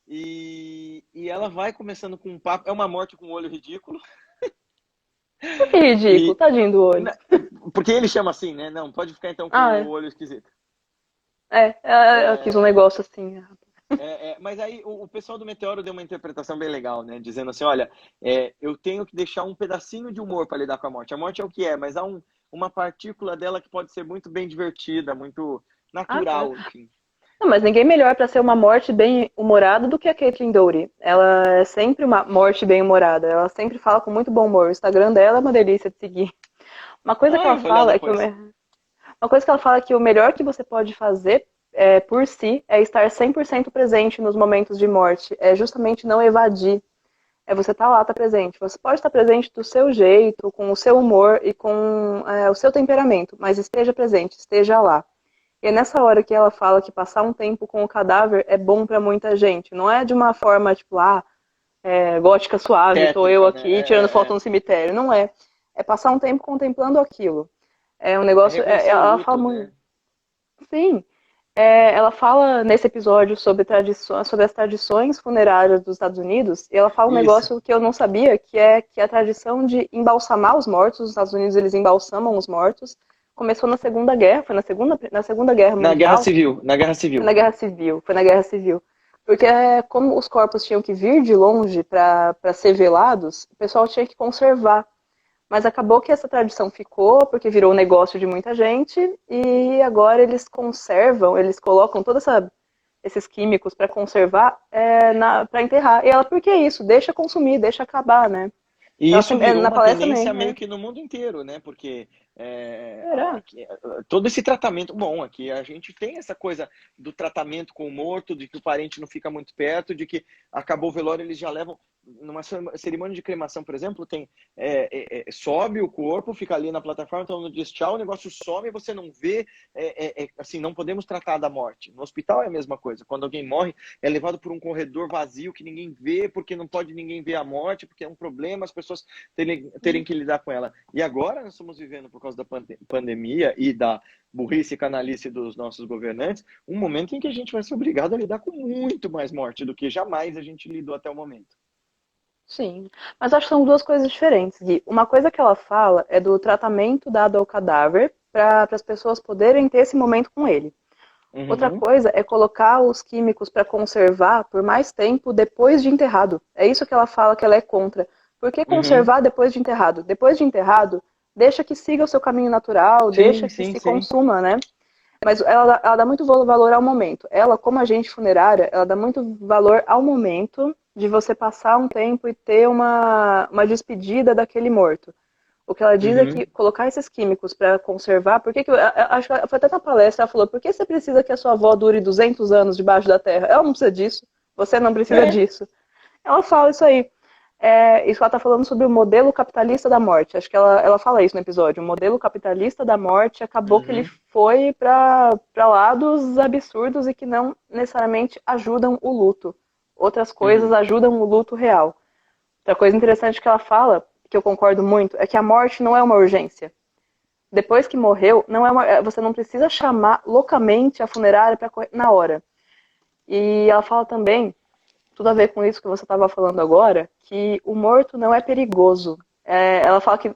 dele. E ela vai começando com um papo. É uma morte com um olho ridículo. Por que ridículo? Tadinho do olho. Porque ele chama assim, né? Não, pode ficar então com o olho esquisito. Eu quis um negócio assim. Mas aí o pessoal do Meteoro deu uma interpretação bem legal, né? Dizendo assim, olha, eu tenho que deixar um pedacinho de humor para lidar com a morte. A morte é o que é, mas há uma partícula dela que pode ser muito bem divertida, muito natural, enfim. Não, mas ninguém melhor para ser uma morte bem humorada do que a Caitlyn Dougherty. Ela é sempre uma morte bem humorada. Ela sempre fala com muito bom humor. O Instagram dela é uma delícia de seguir. Uma coisa que ela fala é que o melhor que você pode fazer por si é estar 100% presente nos momentos de morte. É justamente não evadir. É você estar lá, estar presente. Você pode estar presente do seu jeito, com o seu humor e com o seu temperamento, mas esteja presente, esteja lá. E é nessa hora que ela fala que passar um tempo com o cadáver é bom pra muita gente. Não é de uma forma, tipo, gótica suave, Tétrica, tô eu aqui né? tirando foto no cemitério. Não é. É passar um tempo contemplando aquilo. É um negócio... ela luto, fala muito... né? Sim. Ela fala nesse episódio sobre as tradições funerárias dos Estados Unidos, e ela fala um negócio que eu não sabia, que é a tradição de embalsamar os mortos. Os Estados Unidos, eles embalsamam os mortos. Começou na Segunda Guerra, foi na Segunda Guerra Mundial. Na Guerra Civil. Foi na Guerra Civil. Porque como os corpos tinham que vir de longe para ser velados, o pessoal tinha que conservar. Mas acabou que essa tradição ficou, porque virou um negócio de muita gente, e agora eles conservam, eles colocam todos esses químicos para conservar, para enterrar. E ela, por que isso? Deixa consumir, deixa acabar, né? E isso virou uma tendência meio que no mundo inteiro, né? Porque todo esse tratamento... Bom, aqui a gente tem essa coisa do tratamento com o morto, de que o parente não fica muito perto, de que acabou o velório, eles já levam... Numa cerimônia de cremação, por exemplo, tem sobe o corpo, fica ali na plataforma, então no diz tchau, o negócio some e você não vê, assim, não podemos tratar da morte. No hospital é a mesma coisa, quando alguém morre, é levado por um corredor vazio que ninguém vê, porque não pode ninguém ver a morte, porque é um problema, as pessoas terem que lidar com ela. E agora nós estamos vivendo, por causa da pandemia e da burrice e canalice dos nossos governantes, um momento em que a gente vai ser obrigado a lidar com muito mais morte do que jamais a gente lidou até o momento. Sim, mas acho que são duas coisas diferentes, Gui. Uma coisa que ela fala é do tratamento dado ao cadáver para as pessoas poderem ter esse momento com ele. Uhum. Outra coisa é colocar os químicos para conservar por mais tempo depois de enterrado. É isso que ela fala que ela é contra. Por que conservar depois de enterrado? Depois de enterrado, deixa que siga o seu caminho natural, deixa que se consuma, né? Mas ela dá muito valor ao momento. Ela, como agente funerária, ela dá muito valor ao momento de você passar um tempo e ter uma despedida daquele morto. O que ela diz é Uhum. que colocar esses químicos para conservar, acho que foi até na palestra, ela falou, por que você precisa que a sua avó dure 200 anos debaixo da terra? Ela não precisa disso, você não precisa É. disso. Ela fala isso aí. Isso que ela está falando sobre o modelo capitalista da morte. Acho que ela fala isso no episódio. O modelo capitalista da morte acabou que ele Uhum. foi para lados absurdos e que não necessariamente ajudam o luto. Outras coisas Uhum. ajudam o luto real. Outra coisa interessante que ela fala, que eu concordo muito, é que a morte não é uma urgência. Depois que morreu, você não precisa chamar loucamente a funerária na hora. E ela fala também, tudo a ver com isso que você estava falando agora, que o morto não é perigoso. Ela fala que,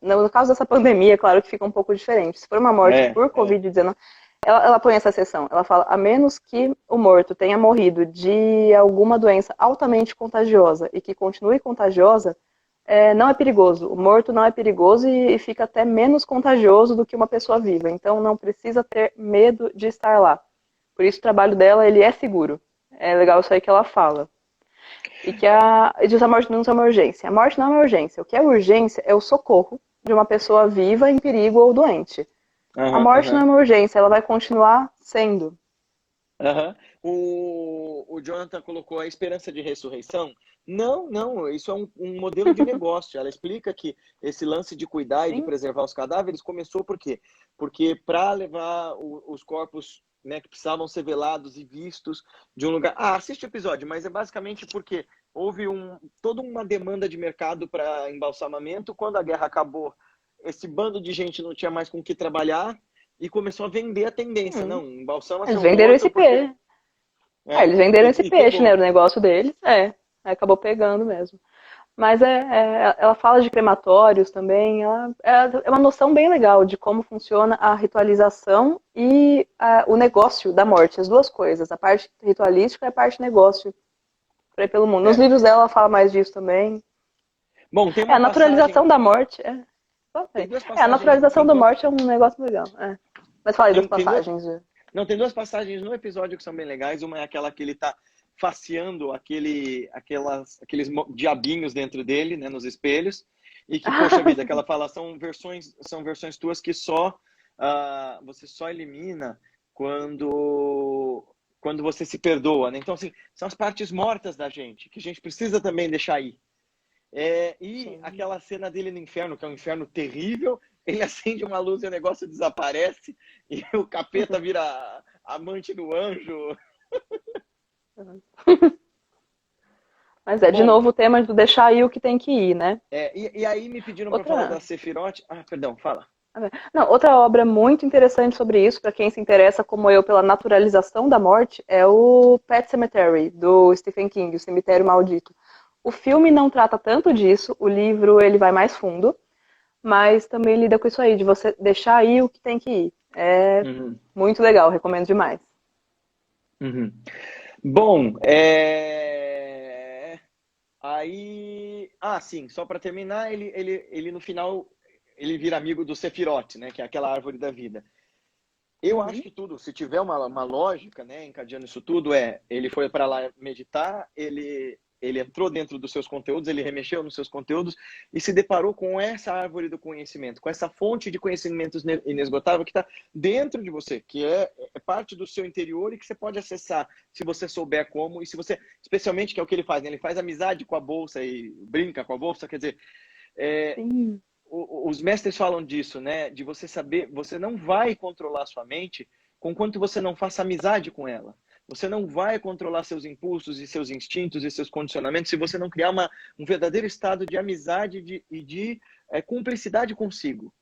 no caso dessa pandemia, claro que fica um pouco diferente. Se for uma morte por É. Covid-19, ela põe essa exceção. Ela fala, a menos que o morto tenha morrido de alguma doença altamente contagiosa e que continue contagiosa, não é perigoso. O morto não é perigoso e fica até menos contagioso do que uma pessoa viva. Então não precisa ter medo de estar lá. Por isso o trabalho dela ele é seguro. É legal isso aí que ela fala. E que a morte não é uma urgência. A morte não é uma urgência. O que é urgência é o socorro de uma pessoa viva em perigo ou doente. A Aham, morte não é aham. uma urgência, ela vai continuar sendo. Aham. O Jonathan colocou a esperança de ressurreição. Não, não, isso é um modelo de negócio. Ela explica que esse lance de cuidar e de Sim. preservar os cadáveres começou por quê? Porque para levar os corpos, né, que precisavam ser velados e vistos de um lugar. Ah, assiste o episódio, mas é basicamente porque houve toda uma demanda de mercado para embalsamamento. Quando a guerra acabou, esse bando de gente não tinha mais com o que trabalhar e começou a vender a tendência. Não, embalsama Eles seu venderam esse morto porque. peixe. É, Eles venderam esse e peixe, né? pegou. O negócio deles. Aí acabou pegando mesmo. Mas ela fala de crematórios também. É uma noção bem legal de como funciona a ritualização e o negócio da morte. As duas coisas, a parte ritualística e a parte negócio por aí pelo mundo. Nos É. livros dela ela fala mais disso também. Bom, tem A uma naturalização passagem. da morte. Só Tem tem. duas A passagens. naturalização da morte é um negócio legal. Mas fala aí das Tem duas. passagens. Não, tem duas passagens no episódio que são bem legais. Uma é aquela que ele tá faceando aqueles diabinhos dentro dele, né, nos espelhos. E que, poxa vida, que ela fala, são versões tuas que você só elimina quando você se perdoa, né? Então, assim, são as partes mortas da gente, que a gente precisa também deixar ir. E Sim. aquela cena dele no inferno, que é um inferno terrível, ele acende uma luz e o negócio desaparece, e o capeta vira amante do anjo. Mas de Bom, novo o tema de deixar aí o que tem que ir, né? e aí me pediram para falar da Outra. Sephiroth. Ah, perdão, fala. Não, outra obra muito interessante sobre isso, para quem se interessa, como eu, pela naturalização da morte, é o Pet Sematary, do Stephen King, O Cemitério Maldito. O filme não trata tanto disso, o livro ele vai mais fundo, mas também lida com isso aí, de você deixar aí o que tem que ir. É Uhum, muito legal, recomendo demais. uhum. Bom, aí... Ah, sim, só para terminar, ele no final, ele vira amigo do Sephiroth, né, que é aquela árvore da vida. Eu acho que tudo, se tiver uma lógica, né, encadeando isso tudo, ele foi para lá meditar, ele entrou dentro dos seus conteúdos, ele remexeu nos seus conteúdos e se deparou com essa árvore do conhecimento, com essa fonte de conhecimentos inesgotável que está dentro de você, que é parte do seu interior e que você pode acessar se você souber como e se você, especialmente que é o que ele faz, né? Ele faz amizade com a bolsa e brinca com a bolsa, quer dizer, Sim. os mestres falam disso, né? De você saber, você não vai controlar a sua mente conquanto você não faça amizade com ela. Você não vai controlar seus impulsos e seus instintos e seus condicionamentos se você não criar um verdadeiro estado de amizade e de cumplicidade consigo.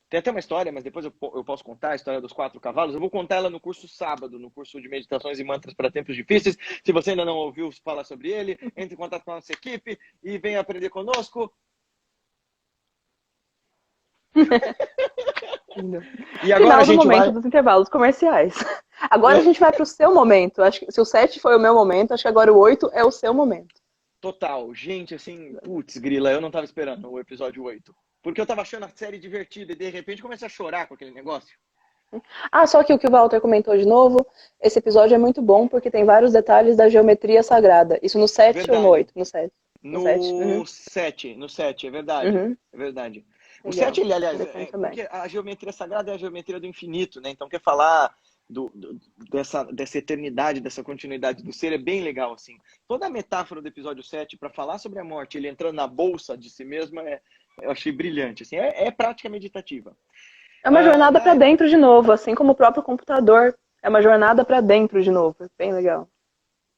Tem até uma história, mas depois eu posso contar a história dos 4 cavalos. Eu vou contar ela no curso sábado, no curso de meditações e mantras para tempos difíceis. Se você ainda não ouviu falar sobre ele, entre em contato com a nossa equipe e venha aprender conosco. E agora Final a do gente momento vai... dos intervalos comerciais. Agora a gente vai para o seu momento. Acho que se o 7 foi o meu momento, acho que agora o 8 é o seu momento. Total. Gente, assim, putz, grila, eu não tava esperando o episódio 8. Porque eu tava achando a série divertida e de repente comecei a chorar com aquele negócio. Só que o que o Walter comentou de novo, esse episódio é muito bom porque tem vários detalhes da geometria sagrada. Isso no 7 ou no Verdade. 8? No 7. No 7. No 7, é verdade. Uhum. É verdade. O Legal. 7, ele, aliás, Interessante também. porque a geometria sagrada é a geometria do infinito, né? Então quer falar dessa eternidade, dessa continuidade do ser, é bem legal, assim. Toda a metáfora do episódio 7 para falar sobre a morte, ele entrando na bolsa de si mesmo, eu achei brilhante, assim. É prática meditativa. É uma jornada para dentro de novo, assim como o próprio computador. É uma jornada para dentro de novo. Bem legal.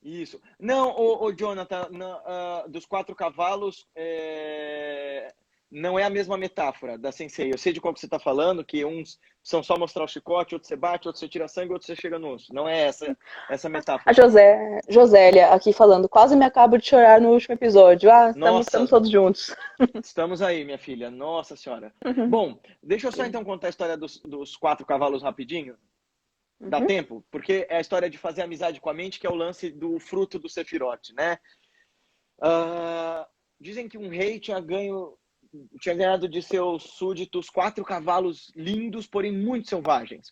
Isso. Não, o Jonathan, dos 4 cavalos, não é a mesma metáfora da Sensei. Eu sei de qual que você está falando, que uns são só mostrar o chicote, outros você bate, outros você tira sangue, outros você chega no osso. Não é essa metáfora. A Josélia aqui falando, quase me acabo de chorar no último episódio. Estamos todos juntos. Estamos aí, minha filha. Nossa Senhora. Bom, deixa eu só então contar a história dos 4 cavalos rapidinho. Dá tempo? Porque é a história de fazer amizade com a mente, que é o lance do fruto do Sephiroth, né? Dizem que um rei tinha ganhado de seus súditos 4 cavalos lindos, porém muito selvagens,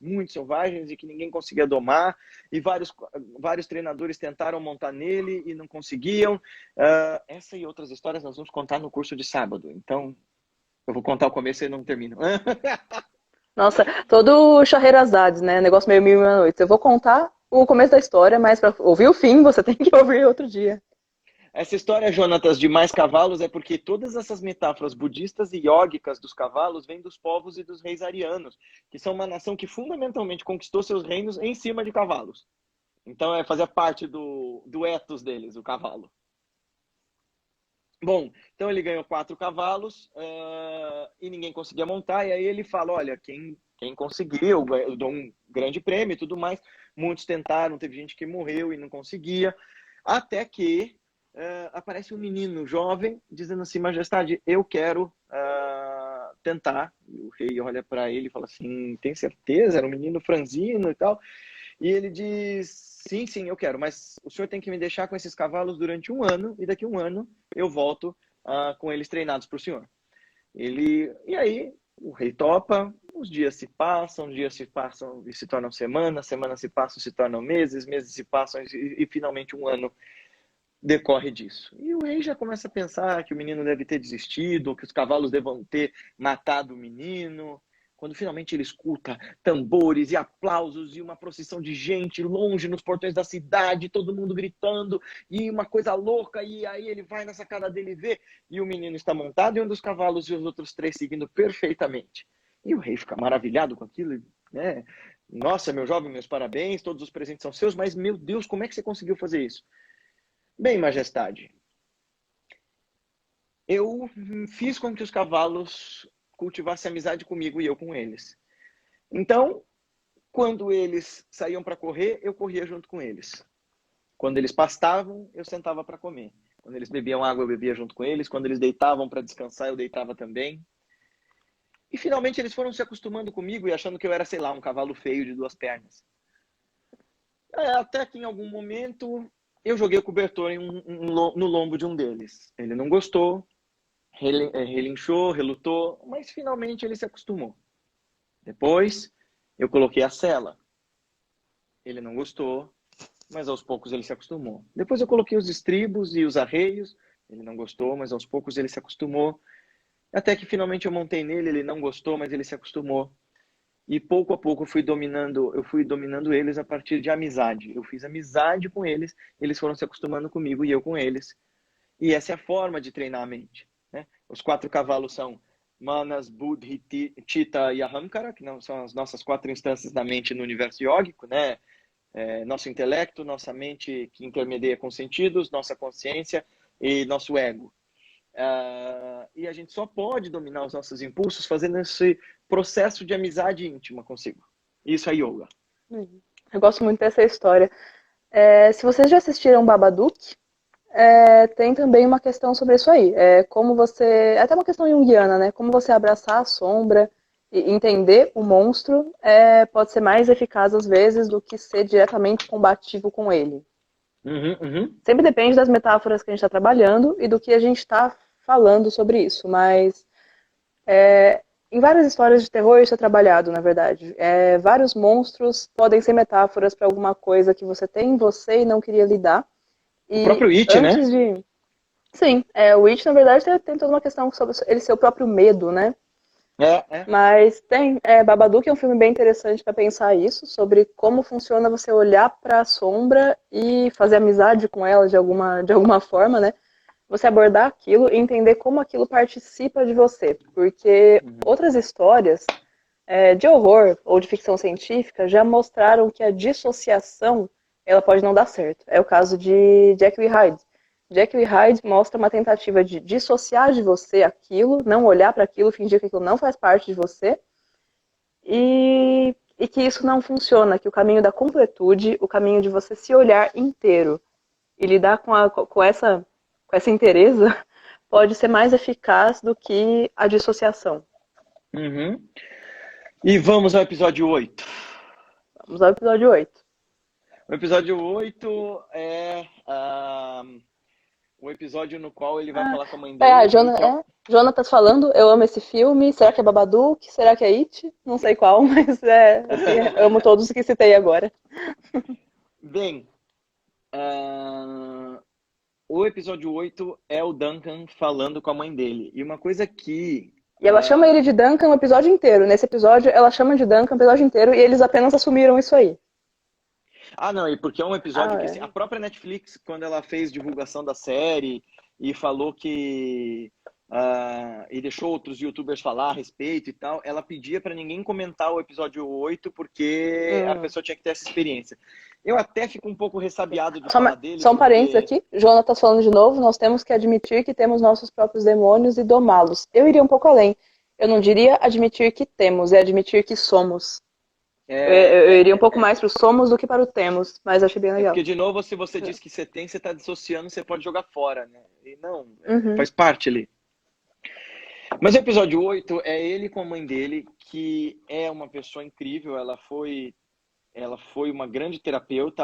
e que ninguém conseguia domar, e vários treinadores tentaram montar nele e não conseguiam. Essa e outras histórias nós vamos contar no curso de sábado, então eu vou contar o começo e não termino. Nossa, todo Scheherazade, né? Negócio meio mil e uma noites. Eu vou contar o começo da história, mas para ouvir o fim, você tem que ouvir outro dia. Essa história, Jonatas, de mais cavalos é porque todas essas metáforas budistas e yógicas dos cavalos vêm dos povos e dos reis arianos, que são uma nação que fundamentalmente conquistou seus reinos em cima de cavalos. Então fazia parte do ethos deles, o cavalo. Bom, então ele ganhou 4 cavalos e ninguém conseguia montar, e aí ele fala, olha, quem conseguiu, eu dou um grande prêmio e tudo mais. Muitos tentaram, teve gente que morreu e não conseguia, até que aparece um menino jovem dizendo assim, majestade, eu quero tentar. E o rei olha para ele e fala assim, tem certeza? Era um menino franzino e tal. E ele diz, sim, eu quero, mas o senhor tem que me deixar com esses cavalos durante 1 ano, e daqui a 1 ano eu volto com eles treinados para o senhor. E aí o rei topa, os dias se passam e se tornam semanas, semanas se passam e se tornam meses, meses se passam e finalmente 1 ano decorre disso. E o rei já começa a pensar que o menino deve ter desistido, ou que os cavalos devam ter matado o menino. Quando finalmente ele escuta tambores e aplausos e uma procissão de gente longe nos portões da cidade, todo mundo gritando e uma coisa louca, e aí ele vai na sacada dele e vê, e o menino está montado em um dos cavalos e os outros 3 seguindo perfeitamente. E o rei fica maravilhado com aquilo, né? Nossa, meu jovem, meus parabéns, todos os presentes são seus, mas meu Deus, como é que você conseguiu fazer isso? Bem, majestade, eu fiz com que os cavalos cultivassem amizade comigo e eu com eles. Então, quando eles saíam para correr, eu corria junto com eles. Quando eles pastavam, eu sentava para comer. Quando eles bebiam água, eu bebia junto com eles. Quando eles deitavam para descansar, eu deitava também. E finalmente eles foram se acostumando comigo e achando que eu era, sei lá, um cavalo feio de 2 pernas. Até que em algum momento eu joguei o cobertor no lombo de um deles. Ele não gostou, relinchou, relutou, mas finalmente ele se acostumou. Depois eu coloquei a sela. Ele não gostou, mas aos poucos ele se acostumou. Depois eu coloquei os estribos e os arreios. Ele não gostou, mas aos poucos ele se acostumou. Até que finalmente eu montei nele, ele não gostou, mas ele se acostumou. E pouco a pouco eu fui dominando eles a partir de amizade. Eu fiz amizade com eles, eles foram se acostumando comigo e eu com eles. E essa é a forma de treinar a mente, né? Os 4 cavalos são Manas, Buddhi, Chitta e Ahamkara, que não são as nossas 4 instâncias da mente no universo yógico, né? Nosso intelecto, nossa mente que intermedia com os sentidos, nossa consciência e nosso ego. E a gente só pode dominar os nossos impulsos fazendo esse processo de amizade íntima consigo. Isso é yoga. Eu gosto muito dessa história. Se vocês já assistiram Babadook, tem também uma questão sobre isso aí. Como você... Até uma questão junguiana, né? Como você abraçar a sombra e entender o monstro pode ser mais eficaz às vezes do que ser diretamente combativo com ele. Sempre depende das metáforas que a gente está trabalhando e do que a gente está falando sobre isso, mas em várias histórias de terror isso é trabalhado, na verdade. Vários monstros podem ser metáforas para alguma coisa que você tem em você e não queria lidar. E o próprio It, né? Sim, o It, na verdade, tem toda uma questão sobre ele ser o próprio medo, né? É. Mas tem, Babadook é um filme bem interessante para pensar isso, sobre como funciona você olhar para a sombra e fazer amizade com ela de alguma forma, né? Você abordar aquilo e entender como aquilo participa de você. Porque Uhum. outras histórias de horror ou de ficção científica já mostraram que a dissociação ela pode não dar certo. É o caso de Jekyll e Hyde. Jekyll e Hyde mostra uma tentativa de dissociar de você aquilo, não olhar para aquilo, fingir que aquilo não faz parte de você, e que isso não funciona, que o caminho da completude, o caminho de você se olhar inteiro e lidar com essa inteireza, pode ser mais eficaz do que a dissociação. Uhum. E vamos ao episódio 8. Vamos ao episódio 8. O episódio 8 é o episódio no qual ele vai falar com a mãe dele e que é... Jonatas falando, eu amo esse filme. Será que é Babadook? Será que é It? Não sei qual, mas assim, amo todos que citei agora. Bem, o episódio 8 é o Duncan falando com a mãe dele. E uma coisa que... E ela chama ele de Duncan o episódio inteiro. Nesse episódio, ela chama de Duncan o episódio inteiro e eles apenas assumiram isso aí. Não, e porque é um episódio que assim, a própria Netflix, quando ela fez divulgação da série e falou que... e deixou outros youtubers falar a respeito e tal, ela pedia para ninguém comentar o episódio 8 porque a pessoa tinha que ter essa experiência. Eu até fico um pouco ressabiado de falar dele. Só um parênteses aqui, Jonatas falando de novo, nós temos que admitir que temos nossos próprios demônios e domá-los. Eu iria um pouco além. Eu não diria admitir que temos, é admitir que somos. Eu iria um pouco mais para o somos do que para o temos, mas achei bem legal. Porque, de novo, se você diz que você tem, você está dissociando, você pode jogar fora, né? E não, faz parte ali. Mas o episódio 8 é ele com a mãe dele, que é uma pessoa incrível. Ela foi uma grande terapeuta.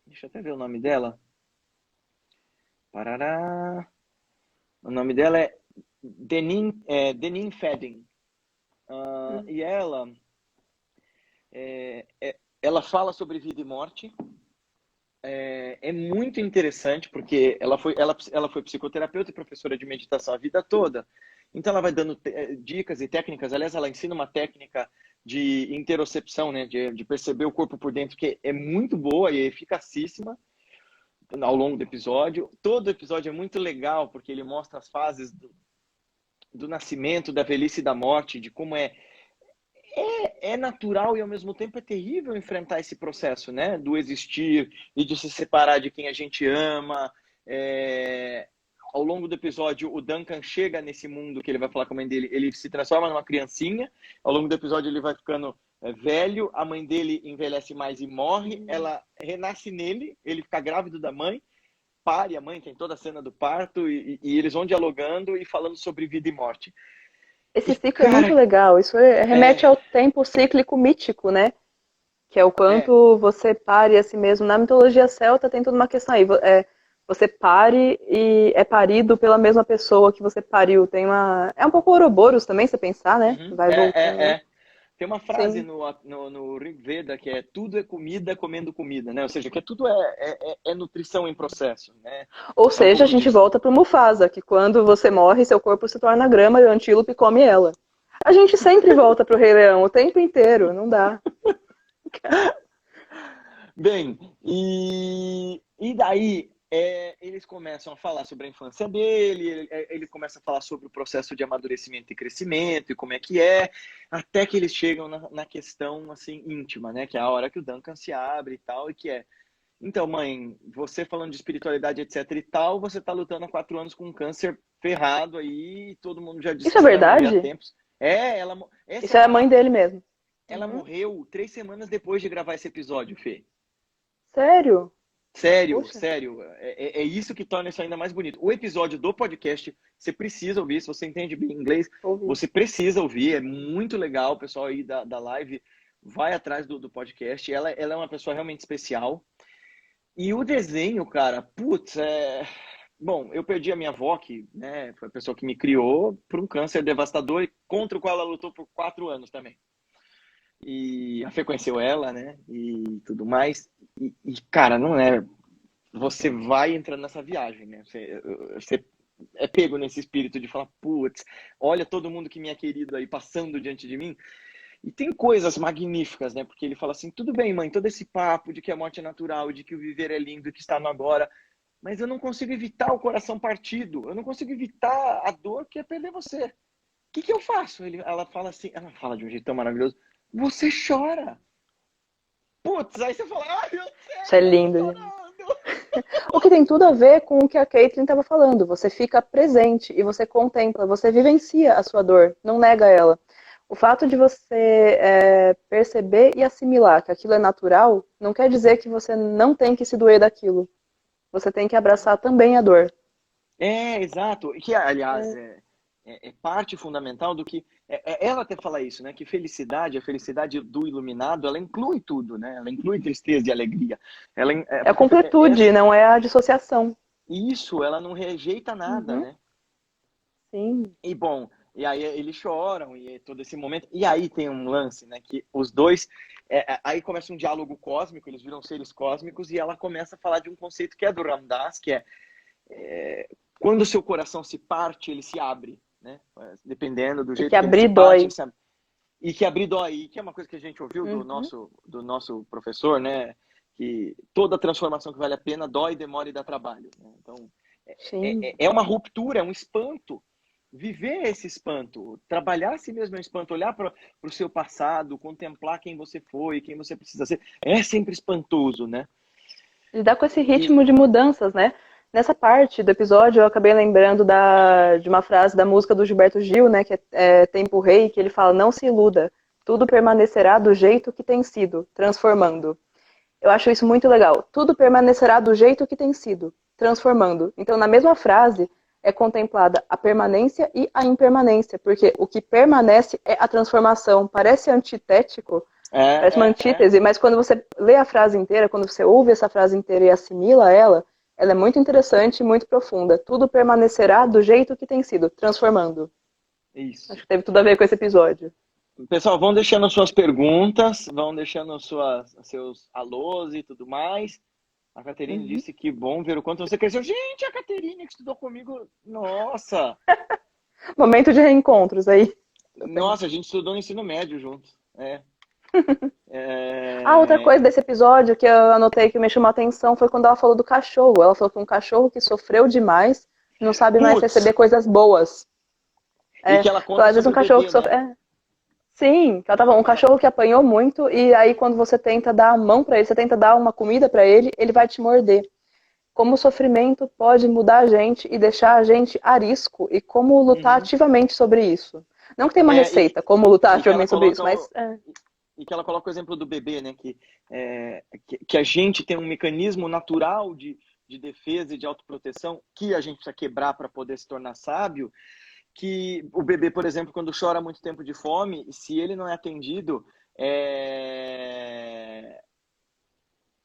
Deixa eu até ver o nome dela. Parará. O nome dela é Deneen Fedden. E ela fala sobre vida e morte. É muito interessante porque ela foi psicoterapeuta e professora de meditação a vida toda. Então ela vai dando dicas e técnicas. Aliás, ela ensina uma técnica de interocepção, né, de perceber o corpo por dentro, que é muito boa e eficacíssima ao longo do episódio. Todo episódio é muito legal porque ele mostra as fases do nascimento, da velhice e da morte, de como é natural e ao mesmo tempo é terrível enfrentar esse processo, né? Do existir e de se separar de quem a gente ama. Ao longo do episódio, o Duncan chega nesse mundo que ele vai falar com a mãe dele, ele se transforma numa criancinha. Ao longo do episódio, ele vai ficando velho, a mãe dele envelhece mais e morre. Ela renasce nele, ele fica grávido da mãe, pare a mãe, tem toda a cena do parto e eles vão dialogando e falando sobre vida e morte. Esse ciclo é muito legal. Isso remete ao tempo cíclico mítico, né? Que é o quanto você pare a si mesmo. Na mitologia celta tem toda uma questão aí. Você pare e é parido pela mesma pessoa que você pariu. É um pouco Ouroboros também, se você pensar, né? Vai voltando. Tem uma frase no Rig Veda que é tudo é comida comendo comida, né? Ou seja, que tudo é nutrição em processo, né? Ou seja, a gente volta pro Mufasa, que quando você morre, seu corpo se torna grama e o antílope come ela. A gente sempre volta pro Rei Leão o tempo inteiro, não dá. Bem, e daí eles começam a falar sobre a infância dele, ele começa a falar sobre o processo de amadurecimento e crescimento e como é que até que eles chegam na questão assim íntima, né? Que é a hora que o Duncan se abre e tal, e que então, mãe, você falando de espiritualidade, etc e tal, você tá lutando há 4 anos com um câncer ferrado aí, todo mundo já disse Isso é verdade? há tempos. Isso é a mãe dele mesmo. Ela morreu 3 semanas depois de gravar esse episódio, Fê. Sério? Sério, Poxa. sério. É isso que torna isso ainda mais bonito. O episódio do podcast, você precisa ouvir. Se você entende bem inglês, você precisa ouvir. É muito legal. O pessoal aí da live vai atrás do podcast. Ela é uma pessoa realmente especial. E o desenho, cara, putz, Bom, eu perdi a minha avó, que né, foi a pessoa que me criou, por um câncer devastador, contra o qual ela lutou por 4 anos também. E a Fê conheceu ela, né? E tudo mais. E cara, não é... Você vai entrando nessa viagem, né? Você é pego nesse espírito de falar, putz, olha todo mundo que me é querido aí passando diante de mim. E tem coisas magníficas, né? Porque ele fala assim, tudo bem, mãe, todo esse papo de que a morte é natural, de que o viver é lindo, que está no agora, mas eu não consigo evitar o coração partido, eu não consigo evitar a dor que é perder você. O que eu faço? Ela fala assim, ela fala de um jeito tão maravilhoso, você chora. Putz, aí você fala, ai meu Deus, Isso é eu tô lindo, gente. chorando. O que tem tudo a ver com o que a Caitlyn estava falando. Você fica presente e você contempla, você vivencia a sua dor, não nega ela. O fato de você perceber e assimilar que aquilo é natural, não quer dizer que você não tem que se doer daquilo. Você tem que abraçar também a dor. Exato. Que, aliás, é parte fundamental do que... ela até fala isso, né? Que a felicidade do iluminado, ela inclui tudo, né? Ela inclui tristeza e alegria. É a completude, não é a dissociação. Isso, ela não rejeita nada, né? Sim. E bom, e aí eles choram, e todo esse momento... E aí tem um lance, né? Que os dois... aí começa um diálogo cósmico, eles viram seres cósmicos, e ela começa a falar de um conceito que é do Ram Dass, que quando o seu coração se parte, ele se abre, né? Dependendo do jeito que que ele abrir se parte. dói. E que abrir dói, que é uma coisa que a gente ouviu do nosso professor, né? Que toda transformação que vale a pena dói, demora e dá trabalho. Né? Então, é uma ruptura, é um espanto. Viver esse espanto, trabalhar a si mesmo é um espanto, olhar para o seu passado, contemplar quem você foi, quem você precisa ser, é sempre espantoso, né? Lidar com esse ritmo de mudanças, né? Nessa parte do episódio, eu acabei lembrando de uma frase da música do Gilberto Gil, né? Que é Tempo Rei, que ele fala, não se iluda, tudo permanecerá do jeito que tem sido, transformando. Eu acho isso muito legal. Tudo permanecerá do jeito que tem sido, transformando. Então, na mesma frase, é contemplada a permanência e a impermanência, porque o que permanece é a transformação. Parece antitético, parece uma antítese, mas quando você lê a frase inteira, quando você ouve essa frase inteira e assimila ela é muito interessante e muito profunda. Tudo permanecerá do jeito que tem sido, transformando. Isso. Acho que teve tudo a ver com esse episódio. Pessoal, vão deixando suas perguntas, vão deixando seus alôs e tudo mais. A Caterine disse que bom ver o quanto você cresceu. Gente, a Caterine que estudou comigo, nossa! Momento de reencontros aí. Nossa, a gente estudou no ensino médio juntos. Outra coisa desse episódio que eu anotei que me chamou a atenção foi quando ela falou do cachorro. Ela falou que um cachorro que sofreu demais não sabe mais receber coisas boas. E que ela conta às vezes um cachorro que sofre... Sim, ela tava um cachorro que apanhou muito e aí quando você tenta dar a mão pra ele, você tenta dar uma comida pra ele, ele vai te morder. Como o sofrimento pode mudar a gente e deixar a gente arisco e como lutar ativamente sobre isso. Não que tenha uma receita, como lutar ativamente sobre isso, mas... E que ela coloca o exemplo do bebê, né? Que a gente tem um mecanismo natural de defesa e de autoproteção que a gente precisa quebrar para poder se tornar sábio. Que o bebê, por exemplo, quando chora muito tempo de fome, se ele não é atendido,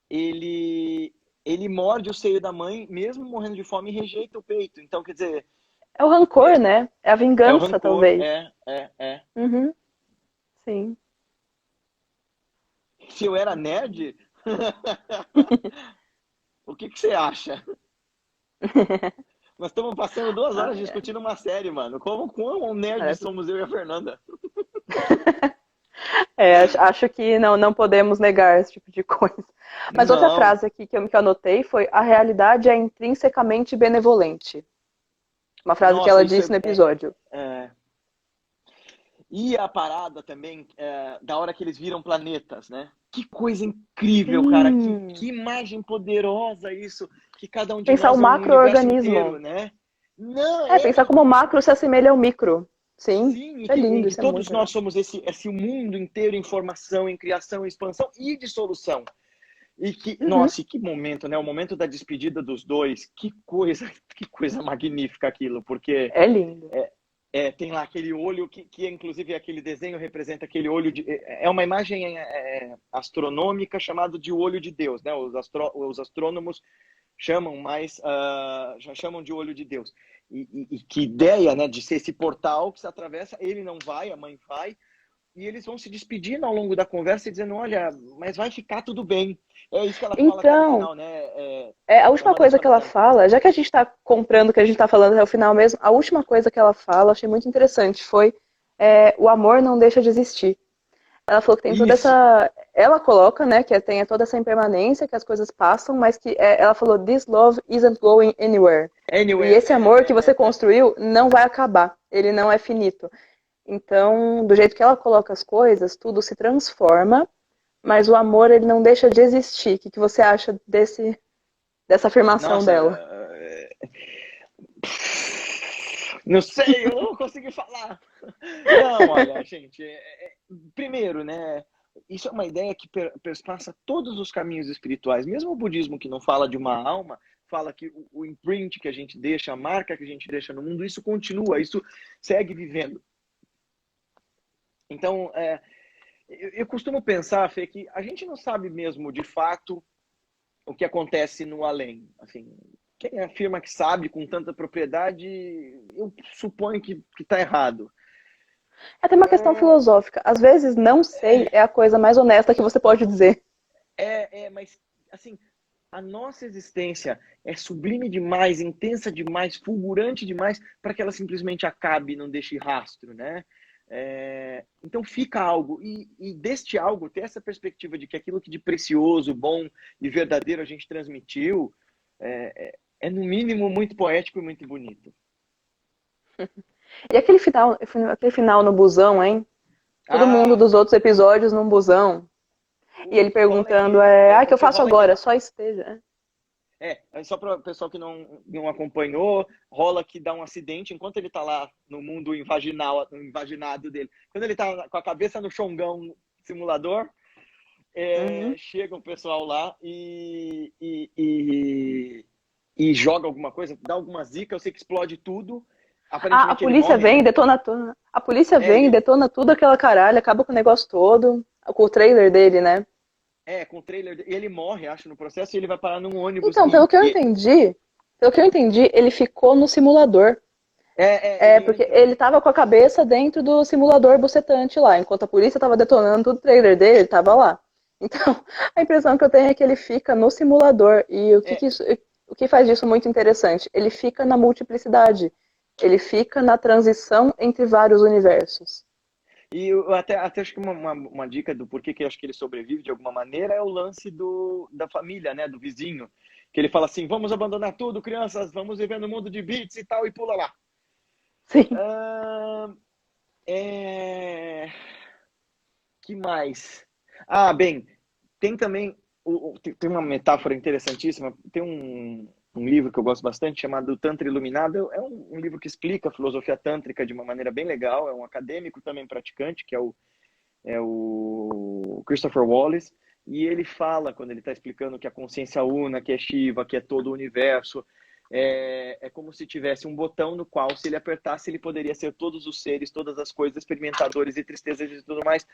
ele morde o seio da mãe, mesmo morrendo de fome, e rejeita o peito. Então, quer dizer... É o rancor, né? É a vingança, talvez. Sim. Se eu era nerd, o que você acha? Nós estamos passando 2 horas discutindo uma série, mano. Quão nerd somos eu e a Fernanda? Acho que não podemos negar esse tipo de coisa. Mas outra frase aqui que eu anotei foi: a realidade é intrinsecamente benevolente. Uma frase que ela disse no episódio. E a parada também, da hora que eles viram planetas, né? Que coisa incrível, cara. Que imagem poderosa isso. Que cada um de pensar nós o macro-organismo, inteiro, né? Pensar como o macro se assemelha ao micro. Sim, é lindo. E todos nós somos esse mundo inteiro em formação, em criação, em expansão e dissolução. E nossa, e que momento, né? O momento da despedida dos dois. Que coisa magnífica aquilo, porque... É lindo. Tem lá aquele olho que inclusive aquele desenho representa aquele olho de... É uma imagem astronômica chamada de olho de Deus, né? Os astrônomos chamam, mas já chamam de olho de Deus. E que ideia, né, de ser esse portal que se atravessa, ele não vai, a mãe vai, e eles vão se despedindo ao longo da conversa e dizendo, olha, mas vai ficar tudo bem. É isso que ela fala até no Então, final, né? a É última uma das coisa que ela fadas dela. fala, já que a gente tá comprando o que a gente tá falando até o final mesmo, a última coisa que ela fala, achei muito interessante, foi o amor não deixa de existir. Ela falou que tem toda Isso. essa. Ela coloca, né, que tem toda essa impermanência, que as coisas passam, mas que ela falou: This love isn't going anywhere. E Anywhere. esse amor que você construiu não vai acabar, ele não é finito. Então, do jeito que ela coloca as coisas, tudo se transforma, mas o amor ele não deixa de existir. O que você acha dessa afirmação Nossa, dela? não sei, eu não consegui falar. Não, olha, gente, primeiro, né? Isso é uma ideia que perpassa todos os caminhos espirituais. Mesmo o budismo, que não fala de uma alma, fala que o imprint que a gente deixa, a marca que a gente deixa no mundo, isso continua, isso segue vivendo. Então, eu costumo pensar, Fê, que a gente não sabe mesmo, de fato, o que acontece no além. Assim, quem afirma que sabe com tanta propriedade, eu suponho que está errado. É até uma questão filosófica. Às vezes, não sei é a coisa mais honesta que você pode dizer. Mas, assim, a nossa existência é sublime demais, intensa demais, fulgurante demais, para que ela simplesmente acabe e não deixe rastro, né? Então fica algo, e deste algo, ter essa perspectiva de que aquilo que de precioso, bom e verdadeiro a gente transmitiu, é no mínimo muito poético e muito bonito. E aquele final no busão, hein? Todo mundo dos outros episódios num busão. E ele perguntando, o que eu faço agora? Só esteja. Só para o pessoal que não acompanhou, rola que dá um acidente enquanto ele está lá no mundo invaginado dele. Quando ele está com a cabeça no chongão simulador, chega um pessoal lá e joga alguma coisa, dá alguma zica, eu sei que explode tudo. A polícia vem, detona tudo. A polícia vem, detona tudo aquela caralho, acaba com o negócio todo, com o trailer dele, né? Com o trailer, e ele morre, acho, no processo, e ele vai parar num ônibus. Então, pelo que eu entendi, ele ficou no simulador. Porque ele tava com a cabeça dentro do simulador bucetante lá, enquanto a polícia tava detonando tudo, o trailer dele, ele tava lá. Então, a impressão que eu tenho é que ele fica no simulador. E o que faz disso muito interessante? Ele fica na multiplicidade. Ele fica na transição entre vários universos. E eu até acho que uma dica do porquê que eu acho que ele sobrevive de alguma maneira é o lance da família, né? Do vizinho. Que ele fala assim, vamos abandonar tudo, crianças, vamos viver no mundo de bits e tal, e pula lá. Sim. Que mais? Bem, tem também tem uma metáfora interessantíssima. Tem um livro que eu gosto bastante chamado Tantra Iluminado. É um livro que explica a filosofia tântrica de uma maneira bem legal. É um acadêmico também praticante, que é o Christopher Wallace. E ele fala, quando ele está explicando que a consciência una, que é Shiva, que é todo o universo, é como se tivesse um botão no qual, se ele apertasse, ele poderia ser todos os seres, todas as coisas, experimentadores e tristezas e tudo mais.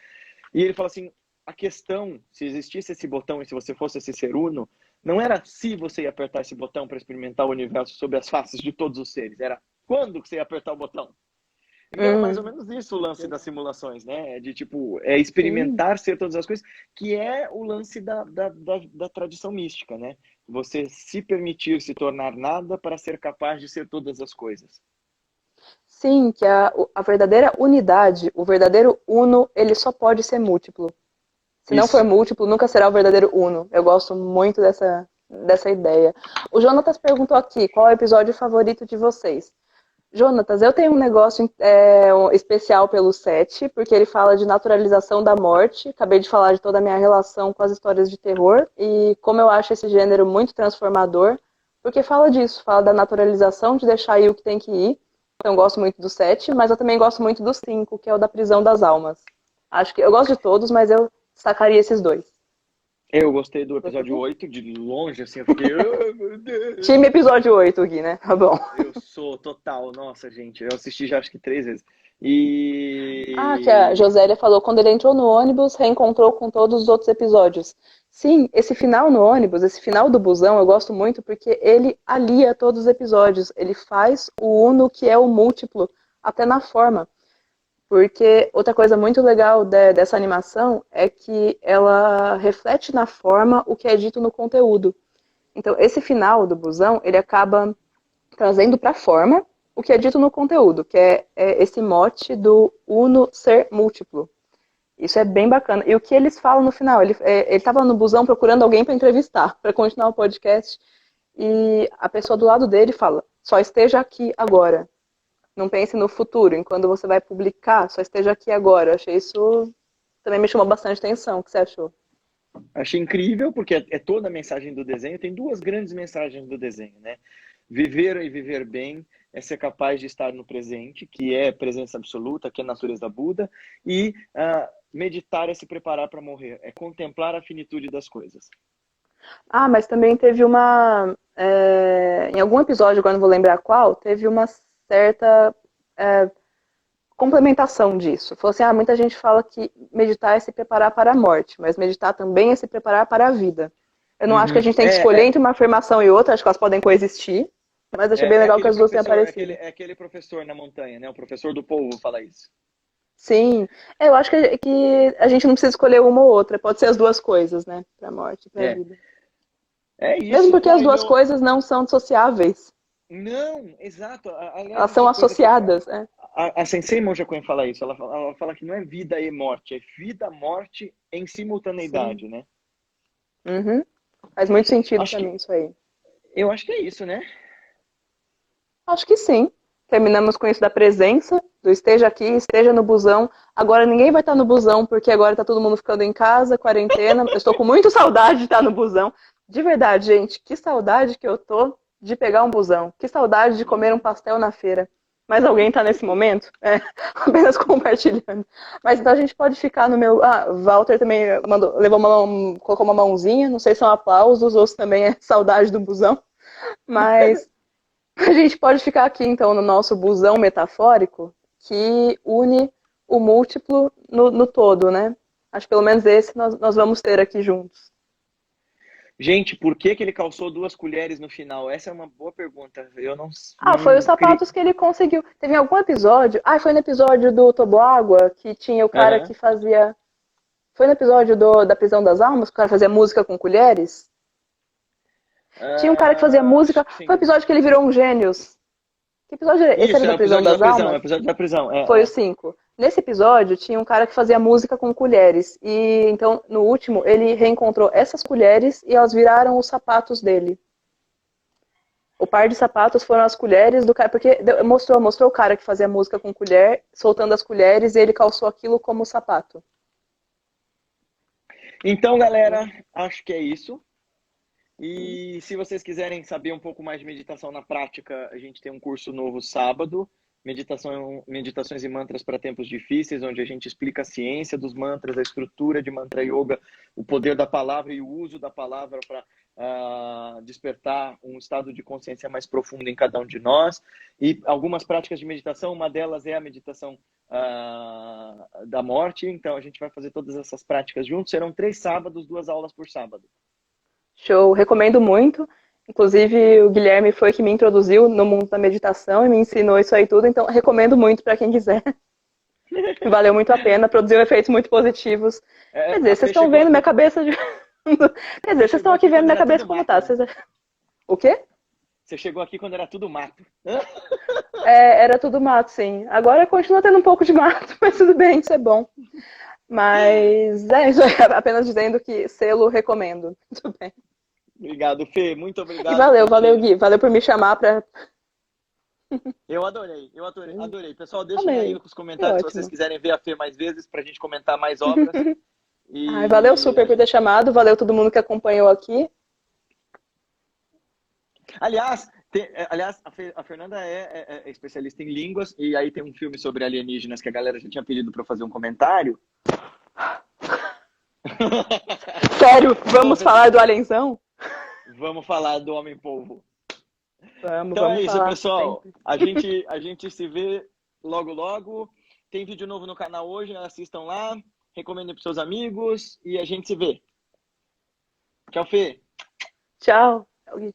E ele fala assim, a questão, se existisse esse botão e se você fosse esse ser uno, não era se você ia apertar esse botão para experimentar o universo sob as faces de todos os seres, era quando você ia apertar o botão. Então é mais ou menos isso o lance das simulações, né? De tipo, experimentar ser todas as coisas, que é o lance da tradição mística, né? Você se permitir se tornar nada para ser capaz de ser todas as coisas. Sim, que a verdadeira unidade, o verdadeiro uno, ele só pode ser múltiplo. Se não for múltiplo, nunca será o verdadeiro uno. Eu gosto muito dessa ideia. O Jonatas perguntou aqui, qual é o episódio favorito de vocês? Jonatas, eu tenho um negócio especial pelo 7, porque ele fala de naturalização da morte. Acabei de falar de toda a minha relação com as histórias de terror e como eu acho esse gênero muito transformador, porque fala disso, fala da naturalização, de deixar ir o que tem que ir. Então eu gosto muito do 7, mas eu também gosto muito do 5, que é o da prisão das almas. Acho que eu gosto de todos, mas eu destacaria esses dois. Eu gostei do episódio 8, de longe, assim, eu fiquei... Oh, meu Deus. Time episódio 8 aqui, né? Tá bom. Eu sou total, nossa, gente, eu assisti já acho que 3 vezes. E... que a Josélia falou, quando ele entrou no ônibus, reencontrou com todos os outros episódios. Sim, esse final no ônibus, esse final do busão, eu gosto muito porque ele alia todos os episódios. Ele faz o uno que é o múltiplo, até na forma. Porque outra coisa muito legal dessa animação é que ela reflete na forma o que é dito no conteúdo. Então, esse final do busão, ele acaba trazendo para a forma o que é dito no conteúdo, que é esse mote do uno ser múltiplo. Isso é bem bacana. E o que eles falam no final? Ele estava no busão procurando alguém para entrevistar, para continuar o podcast, e a pessoa do lado dele fala: só esteja aqui agora. Não pense no futuro, em quando você vai publicar, só esteja aqui agora. Eu achei isso também me chamou bastante atenção. O que você achou? Achei incrível, porque é toda a mensagem do desenho. Tem duas grandes mensagens do desenho, né? Viver e viver bem é ser capaz de estar no presente, que é presença absoluta, que é a natureza da Buda, e meditar é se preparar para morrer, é contemplar a finitude das coisas. Ah, mas também teve uma... em algum episódio, agora não vou lembrar qual, teve uma certa complementação disso. Falou assim, muita gente fala que meditar é se preparar para a morte, mas meditar também é se preparar para a vida. Eu não acho que a gente tem que escolher entre uma afirmação e outra, acho que elas podem coexistir, mas achei bem legal que as duas têm aparecido. É aquele professor na montanha, né? O professor do povo fala isso. Sim, eu acho que a gente não precisa escolher uma ou outra, pode ser as duas coisas, né? Para a morte e para a vida. É isso. Mesmo porque as duas coisas não são dissociáveis. Não, exato. Elas são associadas. A Sensei Monja Coen fala isso. Ela fala que não é vida e morte, é vida-morte em simultaneidade, né? Uhum. Faz muito sentido para mim isso aí. Eu acho que é isso, né? Acho que sim. Terminamos com isso da presença, do esteja aqui, esteja no busão. Agora ninguém vai estar no busão, porque agora tá todo mundo ficando em casa, quarentena. Eu estou com muita saudade de estar no busão. De verdade, gente, que saudade que eu tô de pegar um busão. Que saudade de comer um pastel na feira. Mas alguém tá nesse momento? Apenas compartilhando. Mas então a gente pode ficar no meu... Walter também colocou uma mãozinha, não sei se são aplausos ou se também é saudade do busão. Mas a gente pode ficar aqui então no nosso busão metafórico que une o múltiplo no todo, né? Acho que pelo menos esse nós vamos ter aqui juntos. Gente, por que ele calçou 2 colheres no final? Essa é uma boa pergunta. Eu não... Foi os sapatos que ele conseguiu. Teve algum episódio... foi no episódio do Toboágua, que tinha o cara que fazia... Foi no episódio da Prisão das Almas, que o cara fazia música com colheres? Tinha um cara que fazia música... Foi o episódio que ele virou um gênios. Que episódio é? Esse era da Prisão das Almas? É o episódio da prisão. Foi o 5. Nesse episódio, tinha um cara que fazia música com colheres. E então, no último, ele reencontrou essas colheres e elas viraram os sapatos dele. O par de sapatos foram as colheres do cara, porque mostrou o cara que fazia música com colher, soltando as colheres, e ele calçou aquilo como sapato. Então, galera, acho que é isso. E se vocês quiserem saber um pouco mais de meditação na prática, a gente tem um curso novo sábado, Meditações e Mantras para Tempos Difíceis, onde a gente explica a ciência dos mantras, a estrutura de mantra yoga, o poder da palavra e o uso da palavra para despertar um estado de consciência mais profundo em cada um de nós. E algumas práticas de meditação, uma delas é a meditação da morte. Então a gente vai fazer todas essas práticas juntos. Serão 3 sábados, 2 aulas por sábado. Show, recomendo muito. Inclusive, o Guilherme foi que me introduziu no mundo da meditação e me ensinou isso aí tudo, então recomendo muito para quem quiser. Valeu muito a pena, produziu efeitos muito positivos. Quer dizer, vocês estão vendo minha cabeça de... Quer dizer, vocês estão aqui vendo minha cabeça como tá. Vocês... O quê? Você chegou aqui quando era tudo mato. Era tudo mato, sim. Agora continua tendo um pouco de mato, mas tudo bem, isso é bom. Mas isso é apenas dizendo que selo recomendo. Tudo bem. Obrigado, Fê. Muito obrigado. E valeu, Gui. Valeu por me chamar para... Eu adorei. Pessoal, deixem aí nos comentários se vocês quiserem ver a Fê mais vezes pra gente comentar mais obras. Valeu super por ter chamado. Valeu todo mundo que acompanhou aqui. Aliás, a Fernanda é especialista em línguas e aí tem um filme sobre alienígenas que a galera já tinha pedido para fazer um comentário. Sério? Vamos falar do alienzão? Vamos falar do Homem-Polvo. Então é isso, pessoal. A gente se vê logo, logo. Tem vídeo novo no canal hoje, assistam lá. Recomendem para seus amigos e a gente se vê. Tchau, Fê. Tchau. Tchau, gente.